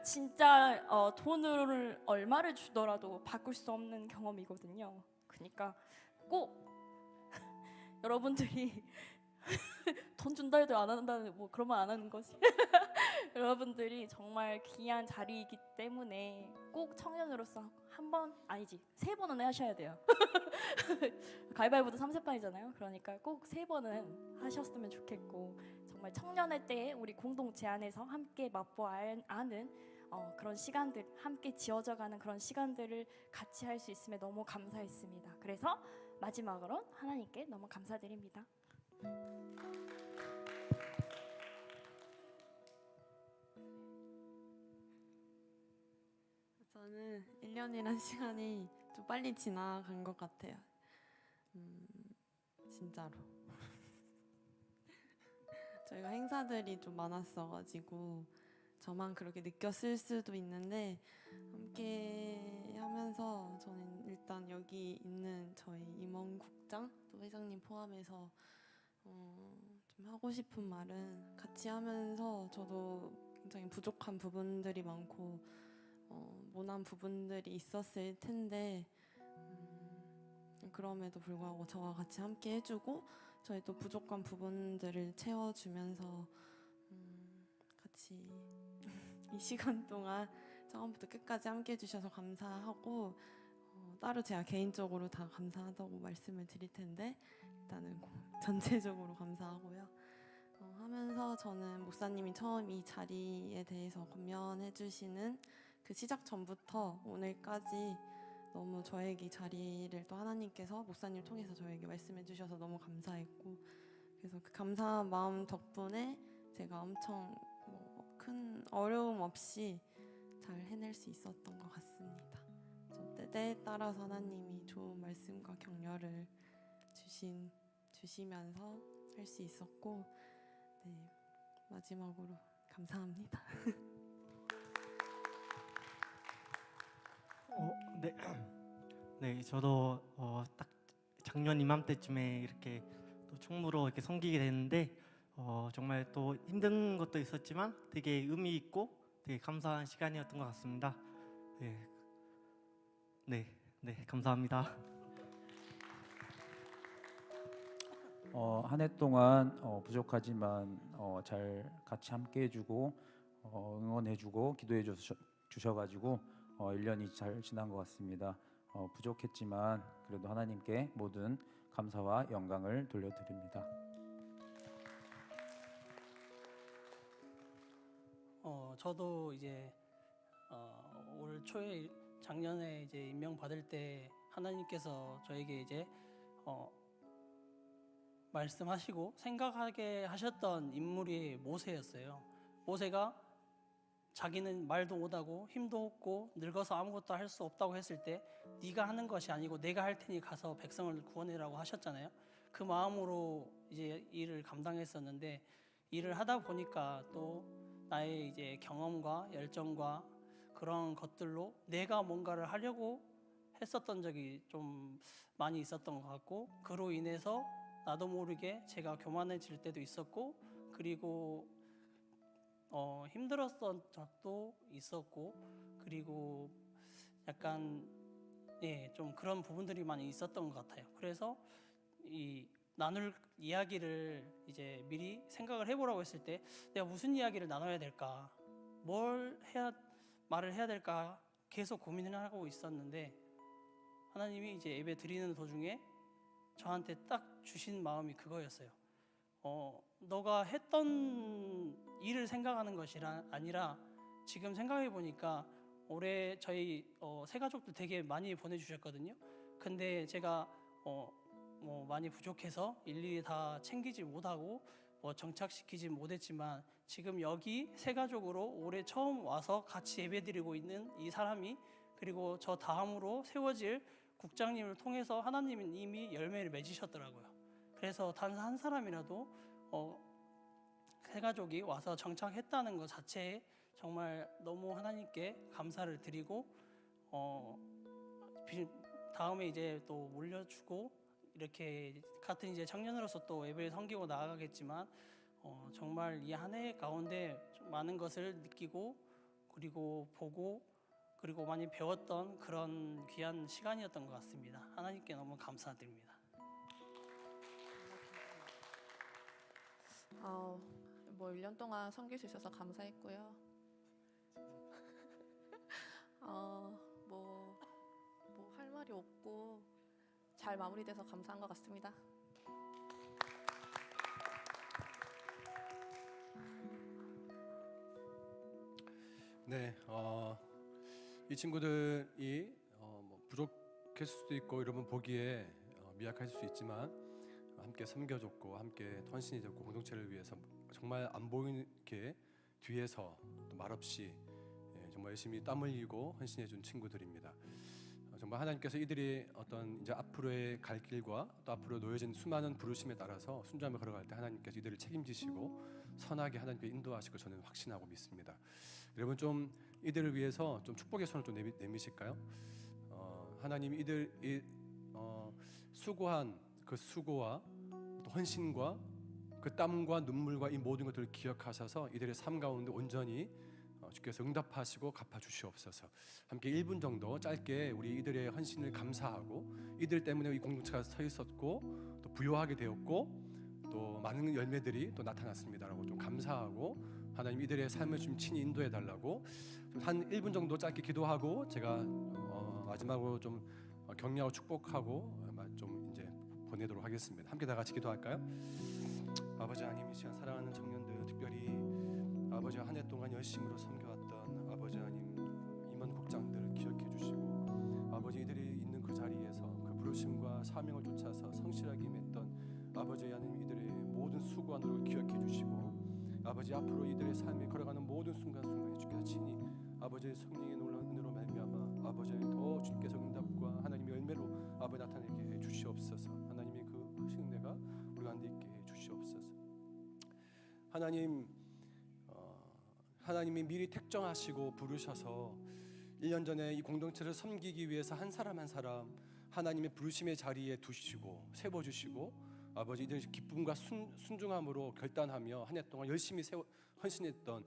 진짜 돈을 얼마를 주더라도 바꿀 수 없는 경험이거든요. 그러니까 꼭 여러분들이 돈 준다 해도 안 한다는, 뭐 그런 말 안 하는 거지. 여러분들이 정말 귀한 자리이기 때문에 꼭 청년으로서 한 번, 아니지, 3번은 하셔야 돼요. 가위바위보도 3세판이잖아요. 그러니까 꼭 3번은 하셨으면 좋겠고, 정말 청년의 때에 우리 공동체 안에서 함께 맛보 아는 그런 시간들, 함께 지어져가는 그런 시간들을 같이 할 수 있음에 너무 감사했습니다. 그래서 마지막으로 하나님께 너무 감사드립니다. 저는 1년이란 시간이 좀 빨리 지나간 것 같아요. 진짜로. 저희가 행사들이 좀 많았어가지고 저만 그렇게 느꼈을 수도 있는데, 함께 하면서 저는 일단 여기 있는 저희 임원국장 또 회장님 포함해서 좀 하고 싶은 말은, 같이 하면서 저도 굉장히 부족한 부분들이 많고 모난 부분들이 있었을 텐데, 그럼에도 불구하고 저와 같이 함께 해주고 저희 또 부족한 부분들을 채워주면서 같이 이 시간 동안 처음부터 끝까지 함께 해주셔서 감사하고, 따로 제가 개인적으로 다 감사하다고 말씀을 드릴 텐데 일단은 전체적으로 감사하고요. 하면서 저는 목사님이 처음 이 자리에 대해서 권면해 주시는 그 시작 전부터 오늘까지 너무 저에게 이 자리를 또 하나님께서 목사님을 통해서 저에게 말씀해 주셔서 너무 감사했고, 그래서 그 감사한 마음 덕분에 제가 엄청 큰 어려움 없이 잘 해낼 수 있었던 것 같습니다. 때에 따라서 하나님이 좋은 말씀과 격려를 주시면서 할 수 있었고, 네, 마지막으로 감사합니다. 네, 네, 저도 딱 작년 이맘때쯤에 이렇게 또 총무로 이렇게 섬기게 됐는데, 정말 또 힘든 것도 있었지만 되게 의미 있고 되게 감사한 시간이었던 것 같습니다. 네, 감사합니다. 한 해 동안 부족하지만 잘 같이 함께 해주고 응원해주고 기도해 주셔가지고 1년이 잘 지난 것 같습니다. 부족했지만 그래도 하나님께 모든 감사와 영광을 돌려드립니다. 저도 이제 올 초에 작년에 이제 임명 받을 때 하나님께서 저에게 이제 말씀하시고 생각하게 하셨던 인물이 모세였어요. 모세가 자기는 말도 못하고 힘도 없고 늙어서 아무것도 할 수 없다고 했을 때 네가 하는 것이 아니고 내가 할 테니 가서 백성을 구원해라고 하셨잖아요. 그 마음으로 이제 일을 감당했었는데, 일을 하다 보니까 또 나의 이제 경험과 열정과 그런 것들로 내가 뭔가를 하려고 했었던 적이 좀 많이 있었던 것 같고, 그로 인해서 나도 모르게 제가 교만해질 때도 있었고, 그리고 힘들었던 적도 있었고, 그리고 약간 좀 그런 부분들이 많이 있었던 것 같아요. 그래서 이 나눌 이야기를 이제 미리 생각을 해보라고 했을 때 내가 무슨 이야기를 나눠야 될까, 말을 해야 될까 계속 고민을 하고 있었는데, 하나님이 이제 예배 드리는 도중에 저한테 딱 주신 마음이 그거였어요. 너가 했던 일을 생각하는 것이 아니라 지금 생각해 보니까 올해 저희 새가족도 되게 많이 보내주셨거든요. 근데 제가 많이 부족해서 일일이 다 챙기지 못하고 정착시키지 못했지만, 지금 여기 새가족으로 올해 처음 와서 같이 예배드리고 있는 이 사람이, 그리고 저 다음으로 세워질 국장님을 통해서 하나님은 이미 열매를 맺으셨더라고요. 그래서 단 한 사람이라도 새가족이 와서 정착했다는 것 자체에 정말 너무 하나님께 감사를 드리고 다음에 이제 또 물려주고 이렇게 같은 이제 청년으로서 또 예배를 섬기고 나아가겠지만 정말 이 한 해 가운데 좀 많은 것을 느끼고 그리고 보고 그리고 많이 배웠던 그런 귀한 시간이었던 것 같습니다. 하나님께 너무 감사드립니다. 뭐 1년 동안 섬길 수 있어서 감사했고요. 뭐 할 말이 없고 잘 마무리돼서 감사한 것 같습니다. 네, 이 친구들이 뭐 부족했을 수도 있고 여러분 보기에 미약할 수 있지만 함께 섬겨줬고 함께 헌신해줬고 공동체를 위해서 정말 안 보이게 뒤에서 또 말없이 정말 열심히 땀 흘리고 헌신해준 친구들입니다. 정말 하나님께서 이들이 어떤 이제 앞으로의 갈 길과 또 앞으로 놓여진 수많은 부르심에 따라서 순종하며 걸어갈 때 하나님께서 이들을 책임지시고 선하게 하나님께 인도하시고 저는 확신하고 믿습니다. 여러분 좀 이들을 위해서 좀 축복의 손을 좀 내미실까요? 하나님 이들이 수고한 그 수고와 또 헌신과 그 땀과 눈물과 이 모든 것들을 기억하셔서 이들의 삶 가운데 온전히 주께서 응답하시고 갚아주시옵소서. 함께 1분 정도 짧게 우리 이들의 헌신을 감사하고 이들 때문에 이 공동체가 서 있었고 또 부요하게 되었고 또 많은 열매들이 또 나타났습니다라고 좀 감사하고 하나님 이들의 삶을 좀 친히 인도해 달라고 한 1분 정도 짧게 기도하고 제가 마지막으로 좀 격려하고 축복하고 좀 이제 보내도록 하겠습니다. 함께 다 같이 기도할까요? 아버지 하나님, 이 시간 사랑하는 청년들, 특별히 아버지 한 해 동안 열심으로 섬겨왔던 아버지 하나님 임원 국장들을 기억해 주시고 아버지 이들이 있는 그 자리에서 그 부르심과 사명을 쫓아서 성실하게 임했던 아버지 하나님 이들의 모든 수고와 노력을 기억해 주시고 아버지 앞으로 이들의 삶에 걸어가는 모든 순간순간에 주께서 친히 아버지의 성령의 놀라운 은혜로 말미암아 아버지 더 주님께서 응답과 하나님의 열매로 아버지 나타내게 해 주시옵소서. 하나님의 그 크신 은혜가 우리 가운데 있게 해 주시옵소서. 하나님이 미리 택정하시고 부르셔서 1년 전에 이 공동체를 섬기기 위해서 한 사람 한 사람 하나님의 부르심의 자리에 두시고 세워주시고 아버지 이들 기쁨과 순종함으로 결단하며 한 해 동안 열심히 헌신했던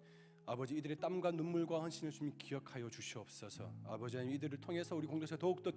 아버지 이들의 땀과 눈물과 헌신을 주님 기억하여 주시옵소서. 아버지 하나님 이들을 통해서 우리 공동체가 더욱더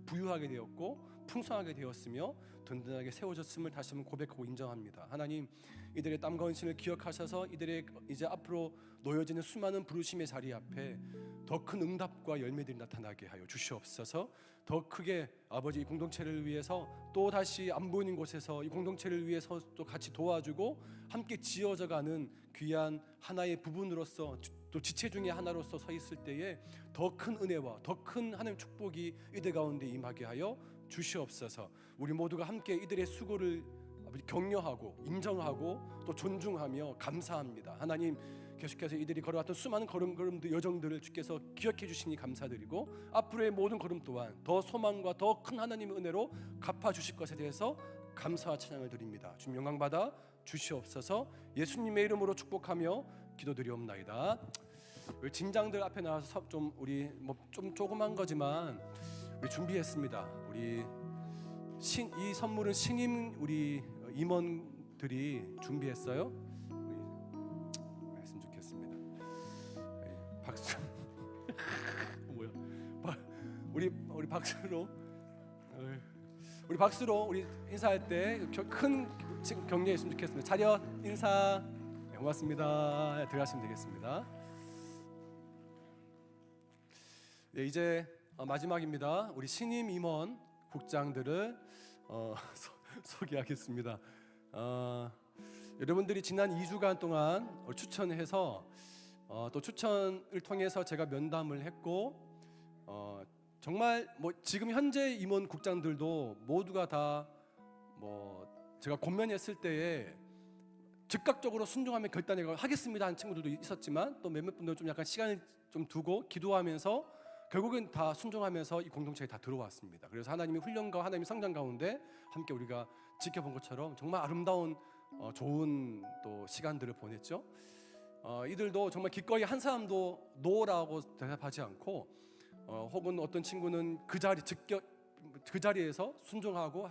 부유하게 되었고 풍성하게 되었으며 든든하게 세워졌음을 다시 한번 고백하고 인정합니다. 하나님 이들의 땀과 헌신을 기억하셔서 이들의 이제 앞으로 놓여지는 수많은 부르심의 자리 앞에 더 큰 응답과 열매들이 나타나게 하여 주시옵소서. 더 크게 아버지 이 공동체를 위해서 또 다시 안 보이는 곳에서 이 공동체를 위해서 또 같이 도와주고 함께 지어져가는 귀한 하나의 부분으로서 또 지체 중에 하나로서 서 있을 때에 더 큰 은혜와 더 큰 하나님 축복이 이들 가운데 임하게 하여 주시옵소서. 우리 모두가 함께 이들의 수고를 격려하고 인정하고 또 존중하며 감사합니다. 하나님 계속해서 이들이 걸어왔던 수많은 걸음들 여정들을 주께서 기억해 주시니 감사드리고 앞으로의 모든 걸음 또한 더 소망과 더 큰 하나님의 은혜로 갚아주실 것에 대해서 감사와 찬양을 드립니다. 주님 영광 받아 주시옵소서. 예수님의 이름으로 축복하며 기도드리옵나이다. 우리 진장들 앞에 나와서 좀 우리 뭐 좀 조그만 거지만 우리 준비했습니다. 우리 이 선물은 신임 우리 임원들이 준비했어요. 우리 했으면 좋겠습니다. 박수. 뭐야? 우리 박수로 우리 박수로 우리 인사할 때 큰 격려했으면 좋겠습니다. 차렷 인사. 네, 고맙습니다. 들어가시면 되겠습니다. 네, 이제 마지막입니다. 우리 신임 임원 국장들을 소개하겠습니다. 여러분들이 지난 2주간 동안 추천해서 또 추천을 통해서 제가 면담을 했고 정말 뭐 지금 현재 임원 국장들도 모두가 다 뭐 제가 권면했을 때에 즉각적으로 순종하며 결단해 하겠습니다 한 친구들도 있었지만 또 몇몇 분들은 좀 약간 시간을 좀 두고 기도하면서 결국은 다 순종하면서 이 공동체에 다 들어왔습니다. 그래서 하나님의 훈련과 하나님의 성장 가운데 함께 우리가 지켜본 것처럼 정말 아름다운 좋은 또 시간들을 보냈죠. 이들도 정말 기꺼이 한 사람도 노라고 대답하지 않고 혹은 어떤 친구는 그 자리에서 순종하고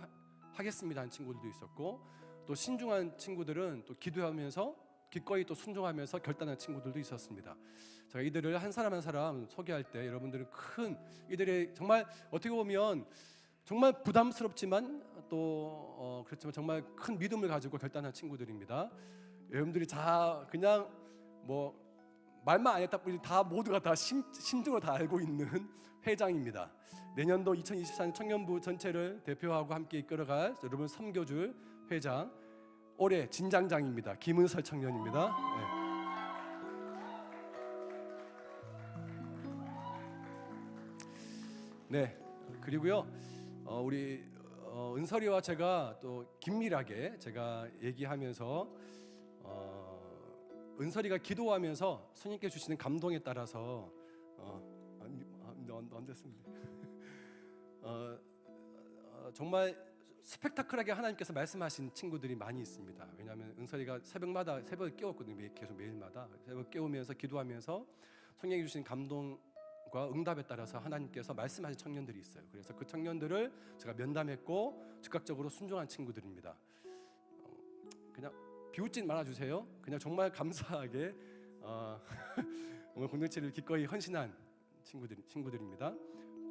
하겠습니다 하는 친구들도 있었고, 또 신중한 친구들은 또 기도하면서 기꺼이 또 순종하면서 결단한 친구들도 있었습니다. 제가 이들을 한 사람 한 사람 소개할 때 여러분들은 이들의 정말 어떻게 보면 정말 부담스럽지만 또 그렇지만 정말 큰 믿음을 가지고 결단한 친구들입니다. 여러분들이 다 그냥 뭐 말만 안 했다 뿐이 다 모두가 다 심중으로 다 알고 있는 회장입니다. 내년도 2024년 청년부 전체를 대표하고 함께 이끌어갈 여러분 섬겨줄 회장, 올해 진장장입니다. 김은설 청년입니다. 네, 그리고요 우리 은설이와 제가 또 긴밀하게 제가 얘기하면서 은설이가 기도하면서 성령께 주시는 감동에 따라서 안 됐습니다. 정말 스펙타클하게 하나님께서 말씀하신 친구들이 많이 있습니다. 왜냐하면 은설이가 새벽에 깨웠거든요. 계속 매일마다 새벽 깨우면서 기도하면서 성령이 주신 감동과 응답에 따라서 하나님께서 말씀하신 청년들이 있어요. 그래서 그 청년들을 제가 면담했고 즉각적으로 순종한 친구들입니다. 그냥 비웃진 말아주세요. 그냥 정말 감사하게 오늘 공동체를 기꺼이 헌신한 친구들입니다.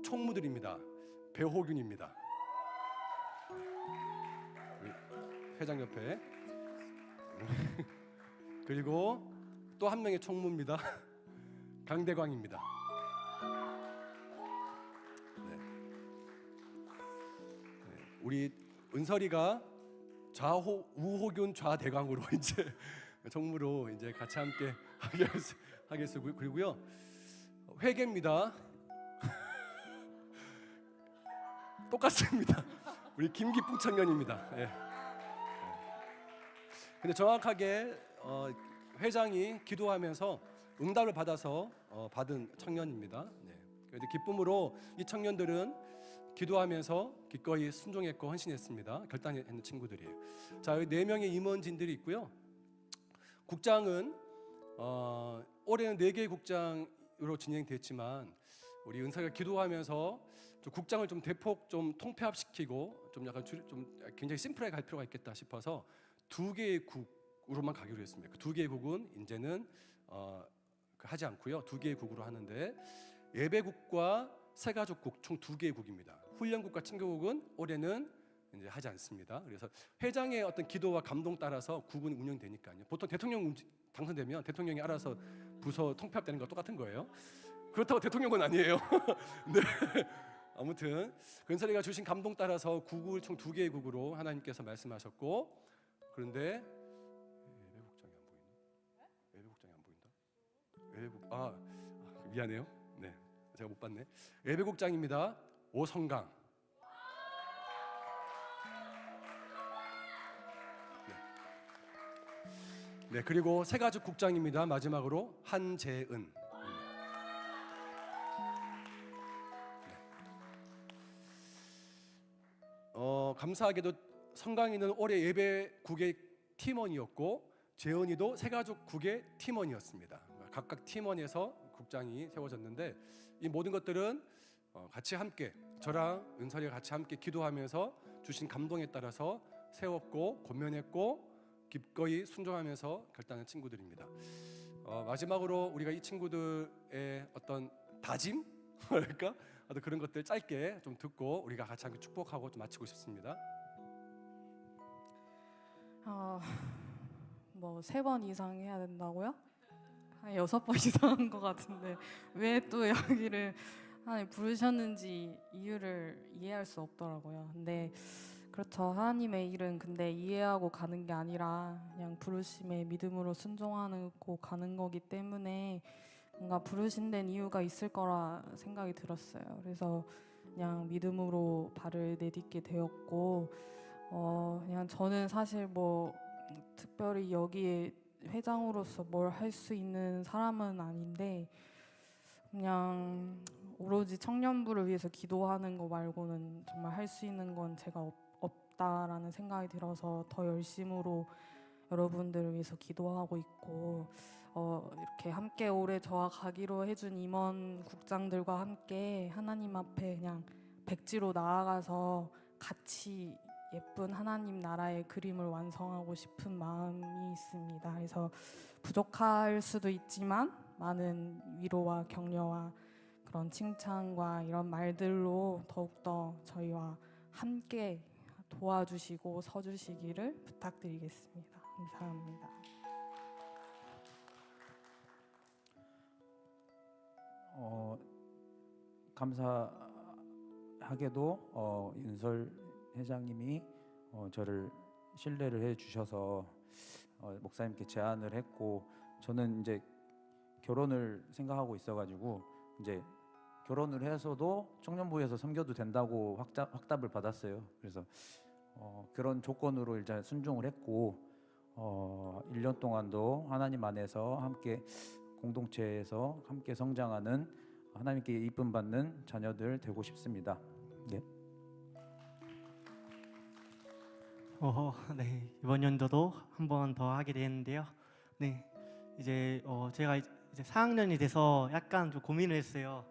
총무들입니다. 배호균입니다. 회장 옆에 그리고 또 한 명의 총무입니다. 강대광입니다. 우리 은설이가 우호균 좌대광으로 이제 총무로 이제 같이 함께 하겠습니다. 그리고요 회계입니다. 똑같습니다. 우리 김기쁨 청년입니다. 네. 근데 정확하게 회장이 기도하면서 응답을 받아서 받은 청년입니다. 네. 그런데 기쁨으로 이 청년들은 기도하면서 기꺼이 순종했고 헌신했습니다. 결단했는 친구들이에요. 자, 여기 4명의 임원진들이 있고요. 국장은 올해는 4개의 국장으로 진행됐지만 우리 은사가 기도하면서 좀 국장을 좀 대폭 좀 통폐합시키고 좀 약간 좀 굉장히 심플하게 갈 필요가 있겠다 싶어서 2개의 국으로만 가기로 했습니다. 그 2개의 국은 이제는 하지 않고요. 2개의 국으로 하는데 예배국과 새가족국 총 2개의 국입니다. 훈련국과 친교국은 올해는 이제 하지 않습니다. 그래서 회장의 어떤 기도와 감동 따라서 국은 운영되니까요. 보통 대통령 당선되면 대통령이 알아서 부서 통폐합되는 거 똑같은 거예요. 그렇다고 대통령은 아니에요. 네. 아무튼 근설이가 주신 감동 따라서 국을 총 2개의 국으로 하나님께서 말씀하셨고, 그런데 예배국장이 안 보인다. 미안해요. 네, 제가 못 봤네. 예배국장입니다. 오성강. 네, 그리고 새가족 국장입니다. 마지막으로 한재은. 감사하게도 성강이는 올해 예배국의 팀원이었고 재은이도 새가족국의 팀원이었습니다. 각각 팀원에서 국장이 세워졌는데 이 모든 것들은 같이 함께 저랑 은설이가 같이 함께 기도하면서 주신 감동에 따라서 세웠고 권면했고 기꺼이 순종하면서 결단한 친구들입니다. 마지막으로 우리가 이 친구들의 어떤 다짐? 그러니까 어떤 그런 것들 짧게 좀 듣고 우리가 같이 함께 축복하고 좀 마치고 싶습니다. 뭐 3번 이상 해야 된다고요? 한 6번 이상 한 것 같은데 왜 또 여기를 하나님 부르셨는지 이유를 이해할 수 없더라고요. 근데 그렇죠. 하나님의 일은 근데 이해하고 가는 게 아니라 그냥 부르심에 믿음으로 순종하고 가는 거기 때문에 뭔가 부르신 데는 이유가 있을 거라 생각이 들었어요. 그래서 그냥 믿음으로 발을 내딛게 되었고 그냥 저는 사실 뭐 특별히 여기에 회장으로서 뭘 할 수 있는 사람은 아닌데 그냥 오로지 청년부를 위해서 기도하는 거 말고는 정말 할 수 있는 건 제가 없다라는 생각이 들어서 더 열심으로 여러분들을 위해서 기도하고 있고 이렇게 함께 올해 저와 가기로 해준 임원 국장들과 함께 하나님 앞에 그냥 백지로 나아가서 같이 예쁜 하나님 나라의 그림을 완성하고 싶은 마음이 있습니다. 그래서 부족할 수도 있지만 많은 위로와 격려와 그런 칭찬과 이런 말들로 더욱더 저희와 함께 도와주시고 서주시기를 부탁드리겠습니다. 감사합니다. 감사하게도 윤설 회장님이 저를 신뢰를 해주셔서 목사님께 제안을 했고, 저는 이제 결혼을 생각하고 있어가지고 이제 결혼을 해서도 청년부에서 섬겨도 된다고 확답을 받았어요. 그래서 그런 조건으로 일단 순종을 했고 1년 동안도 하나님 안에서 함께 공동체에서 함께 성장하는 하나님께 이쁨 받는 자녀들 되고 싶습니다. 네. 네, 이번 연도도 한 번 더 하게 되는데요. 네, 이제 제가 이제 4학년이 돼서 약간 좀 고민을 했어요.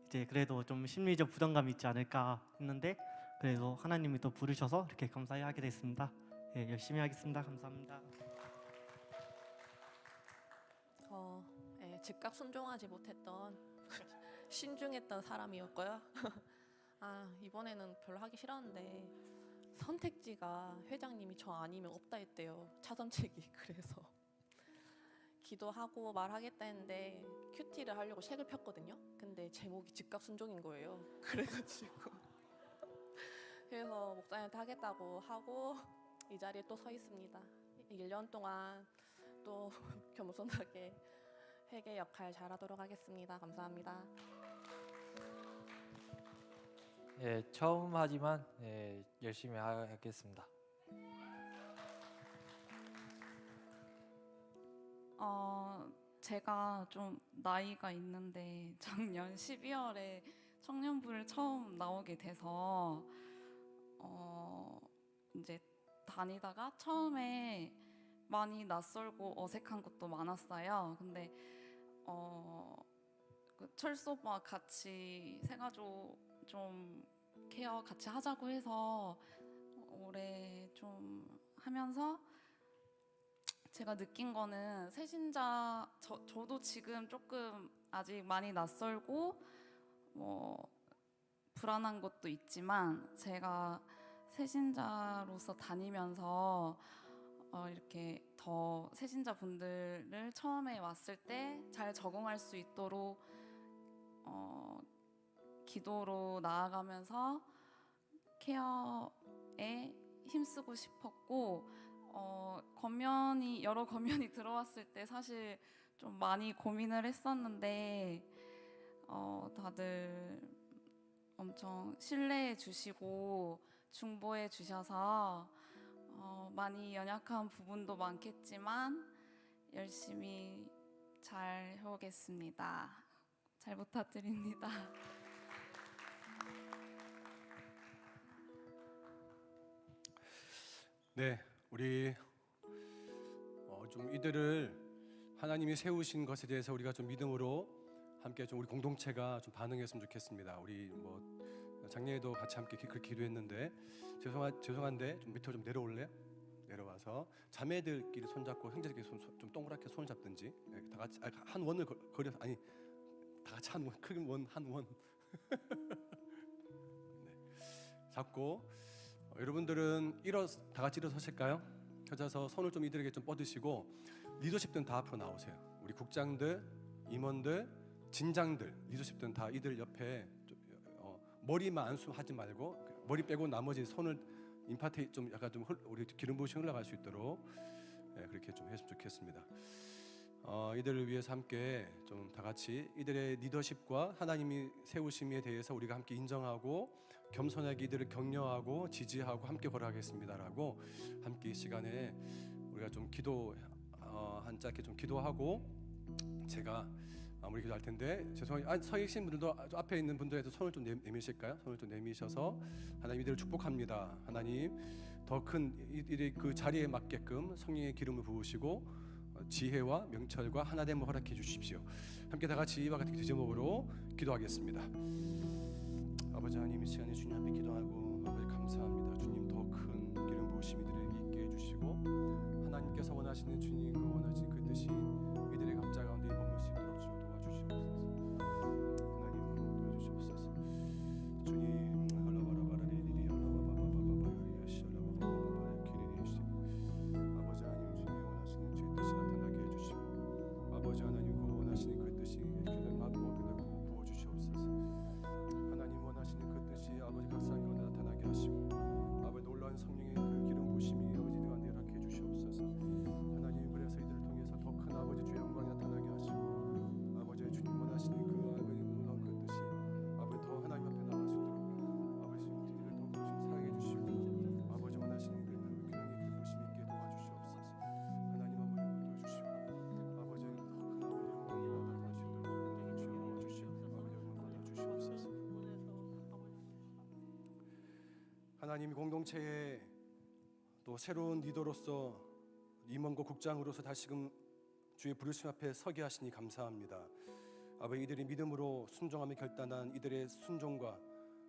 이제 그래도 좀 심리적 부담감이 있지 않을까 했는데, 그래도 하나님이 또 부르셔서 이렇게 감사히 하게 됐습니다. 네, 열심히 하겠습니다. 감사합니다. 즉각 순종하지 못했던 신중했던 사람이었고요. 이번에는 별로 하기 싫었는데 선택지가 회장님이 저 아니면 없다 했대요. 차선책이. 그래서 기도하고 말하겠다 했는데 큐티를 하려고 책을 폈거든요. 근데 제목이 즉각 순종인 거예요. 그래가지고 그래서 목사님한테 하겠다고 하고 이 자리에 또 서 있습니다. 1년 동안 또 겸손하게 회계 역할 잘하도록 하겠습니다. 감사합니다. 예, 처음 하지만 열심히 하겠습니다. 제가 좀 나이가 있는데 작년 12월에 청년부를 처음 나오게 돼서 이제 다니다가 처음에 많이 낯설고 어색한 것도 많았어요. 근데 그 철수 오빠 같이 새가족 좀 케어 같이 하자고 해서 올해 좀 하면서 제가 느낀 거는 새신자 저도 지금 조금 아직 많이 낯설고 불안한 것도 있지만 제가 새신자로서 다니면서 이렇게 더 새신자 분들을 처음에 왔을 때 잘 적응할 수 있도록 기도로 나아가면서 케어에 힘쓰고 싶었고 여러 권면이 들어왔을 때 사실 좀 많이 고민을 했었는데 다들 엄청 신뢰해 주시고 중보해 주셔서 많이 연약한 부분도 많겠지만 열심히 잘 해오겠습니다. 잘 부탁드립니다. 네, 우리 좀 이들을 하나님이 세우신 것에 대해서 우리가 좀 믿음으로 함께 좀 우리 공동체가 좀 반응했으면 좋겠습니다. 우리 뭐 작년에도 같이 함께 그렇게 기도했는데 죄송한데 좀 밑으로 좀 내려올래요? 내려와서 자매들끼리 손잡고 형제들끼리 좀 동그랗게 손을 잡든지 다 같이 한 원을 그려서 다 같이 한 원, 큰 원, 한 원 네, 잡고 여러분들은 다 같이 일어서실까요? 펴져서 손을 좀 이들에게 좀 뻗으시고 리더십들은 다 앞으로 나오세요. 우리 국장들, 임원들, 진장들, 리더십들은 다 이들 옆에 머리만 안수하지 말고 머리 빼고 나머지 손을 임파트 좀 약간 좀 우리 기름 부으시 흘러갈 수 있도록 그렇게 좀 했으면 좋겠습니다. 이들을 위해서 함께 좀 다 같이 이들의 리더십과 하나님이 세우심에 대해서 우리가 함께 인정하고 겸손하게 이들을 격려하고 지지하고 함께 걸어가겠습니다라고 함께 이 시간에 우리가 좀 기도 한 짧게 좀 기도하고 제가 마무리 기도할 텐데 죄송해요. 서 계신 분들도 앞에 있는 분들에도 손을 좀 내미실까요? 손을 좀 내미셔서 하나님 이들을 축복합니다. 하나님 더 큰 이들의 그 자리에 맞게끔 성령의 기름을 부으시고 지혜와 명철과 하나됨을 허락해 주십시오. 함께 다 같이 이와 같은 제목으로 기도하겠습니다. 아버지 하나님 이 시간에 주님 앞에 기도하고 아버지 감사합니다. 주님 더 큰 기름 부으심 이들에게 있게 해주시고 하나님께서 원하시는 주님 그 원하시는 그 뜻이 이들의 각자 가운데 머물 수 있도록 주 도와주시옵소서. 하나님 도와주시옵소서. 주님 아버지 하나님 주님이 원하시는 주의 뜻이 나타나게 해주시고 아버지 하나님 그 원하시는 그 뜻이 교회 모두에 부어주시옵소서. 하나님 원하시는 그 뜻이 아버지 각 사람 가운데 나타나게 하시고 아버지 놀라운 성령의 그 기름 부으심이 아버지 이들 가운데 허락해 주시옵소서. 하나님 그래서 이들을 통해서 더 큰 아버지 주의 영광이 나타나게 하시고 아버지 주님 원하시는 그 아버지 놀라운 그 뜻이 아버지 더 하나님 앞에 나갈 수 있도록 아버지 이들을 더 사랑해 주시고 아버지 원하시는 그 교회의 기름 부으심 있게 도와주시옵소서. 하나님 아버지 도와주시고 아버지 더 큰 아버지 영광이 나타날 수 있도록 주여 도와주시고 아버지 영광 받아주시옵소서. 하나님 공동체에 또 새로운 리더로서 임원고 국장으로서 다시금 주의 부르심 앞에 서게 하시니 감사합니다. 아버지 이들이 믿음으로 순종하며 결단한 이들의 순종과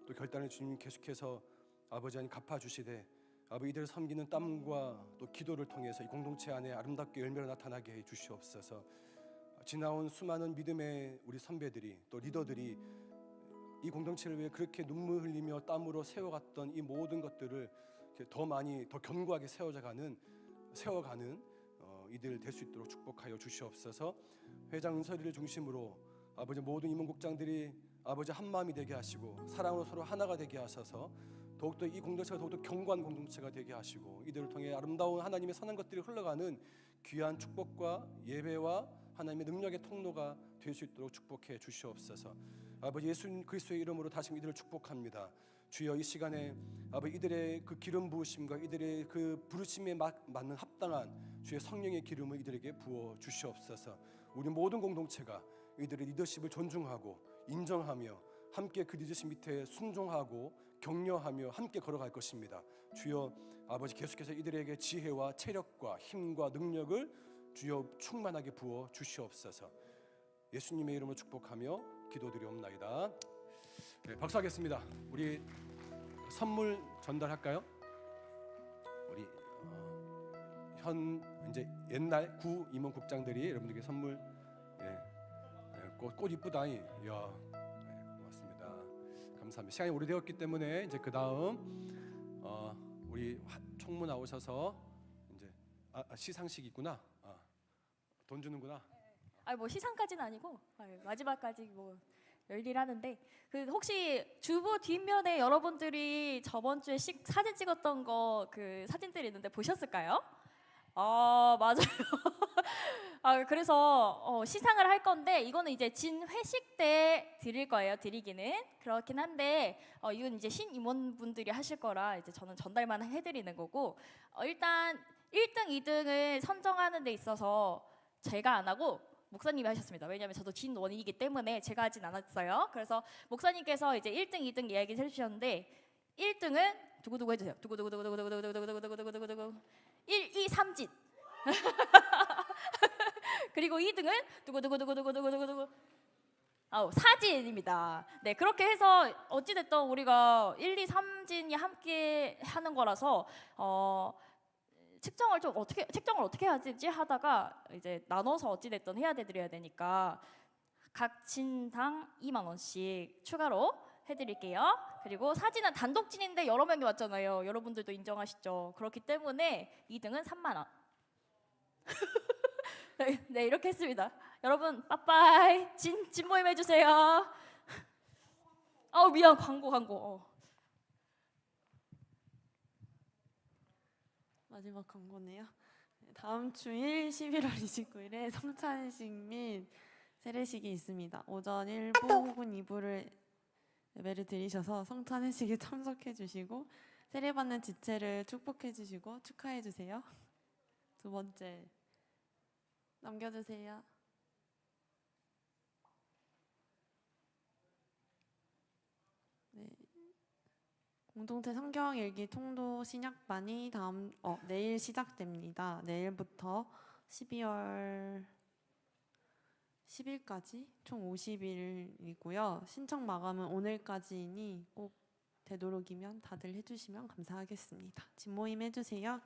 또 결단을 주님 계속해서 아버지 하나님 갚아주시되 아버지 이들을 섬기는 땀과 또 기도를 통해서 이 공동체 안에 아름답게 열매가 나타나게 해 주시옵소서. 지나온 수많은 믿음의 우리 선배들이 또 리더들이 이 공동체를 위해 그렇게 눈물 흘리며 땀으로 세워갔던 이 모든 것들을 더 많이 더 견고하게 세워가는 이들 될 수 있도록 축복하여 주시옵소서. 회장 은설이를 중심으로 아버지 모든 임원국장들이 아버지 한 마음이 되게 하시고 사랑으로 서로 하나가 되게 하셔서 더욱더 이 공동체가 더욱더 견고한 공동체가 되게 하시고 이들을 통해 아름다운 하나님의 선한 것들이 흘러가는 귀한 축복과 예배와 하나님의 능력의 통로가 될 수 있도록 축복해 주시옵소서. 아버지 예수 그리스도의 이름으로 다시 이들을 축복합니다. 주여 이 시간에 아버지 이들의 그 기름 부으심과 이들의 그 부르심에 맞는 합당한 주의 성령의 기름을 이들에게 부어 주시옵소서. 우리 모든 공동체가 이들의 리더십을 존중하고 인정하며 함께 그 리더십 밑에 순종하고 격려하며 함께 걸어갈 것입니다. 주여 아버지 계속해서 이들에게 지혜와 체력과 힘과 능력을 주여 충만하게 부어 주시옵소서. 예수님의 이름으로 축복하며 기도드리옵나이다. 네, 박수하겠습니다. 우리 선물 전달할까요? 우리 현 이제 옛날 구 임원국장들이 여러분들께 선물 꽃 이쁘다. 이야, 고맙습니다. 감사합니다. 시간이 오래되었기 때문에 이제 그 다음 우리 총무 나오셔서 이제 시상식 있구나. 돈 주는구나. 뭐 시상까지는 아니고 마지막까지 뭐 열일하는데 그 혹시 주부 뒷면에 여러분들이 저번 주에 사진 찍었던 거 그 사진들이 있는데 보셨을까요? 맞아요. 그래서 시상을 할 건데 이거는 이제 진 회식 때 드릴 거예요. 드리기는 그렇긴 한데 이건 이제 신임원분들이 하실 거라 이제 저는 전달만 해드리는 거고 일단 1등, 2등을 선정하는 데 있어서 제가 안 하고 목사님이 하셨습니다. 왜냐하면 저도 진원이기 때문에 제가 하진 않았어요. 그래서 목사님께서 이제 1등, 2등 이야기를 해주셨는데 1등은 두구두구 해주세요. 두구두구두구두구두구두구두구두구두구두구 1, 2, 3진 그리고 2등은 두구두구두구두구두구두구 사진입니다. 네, 그렇게 해서 어찌됐든 우리가 1, 2, 3진이 함께 하는 거라서 책정을 어떻게 해야 되지 하다가 이제 나눠서 어찌됐든 해야 드려야 되니까 각 진당 2만 원씩 추가로 해드릴게요. 그리고 사진은 단독진인데 여러 명이 왔잖아요. 여러분들도 인정하시죠? 그렇기 때문에 2등은 3만 원. 네, 이렇게 했습니다. 여러분 빠빠이 진 모임 해주세요. 미안 광고. 마지막 광고네요. 다음 주일 11월 29일에 성찬식 및 세례식이 있습니다. 오전 1부 혹은 2부를 예배를 드리셔서 성찬식에 참석해 주시고 세례받는 지체를 축복해 주시고 축하해 주세요. 두 번째 넘겨주세요. 공동체 성경 읽기 통도 신약반이 내일 시작됩니다. 내일부터 12월 10일까지 총 50일이고요. 신청 마감은 오늘까지이니 꼭 되도록이면 다들 해주시면 감사하겠습니다. 집모임 해주세요.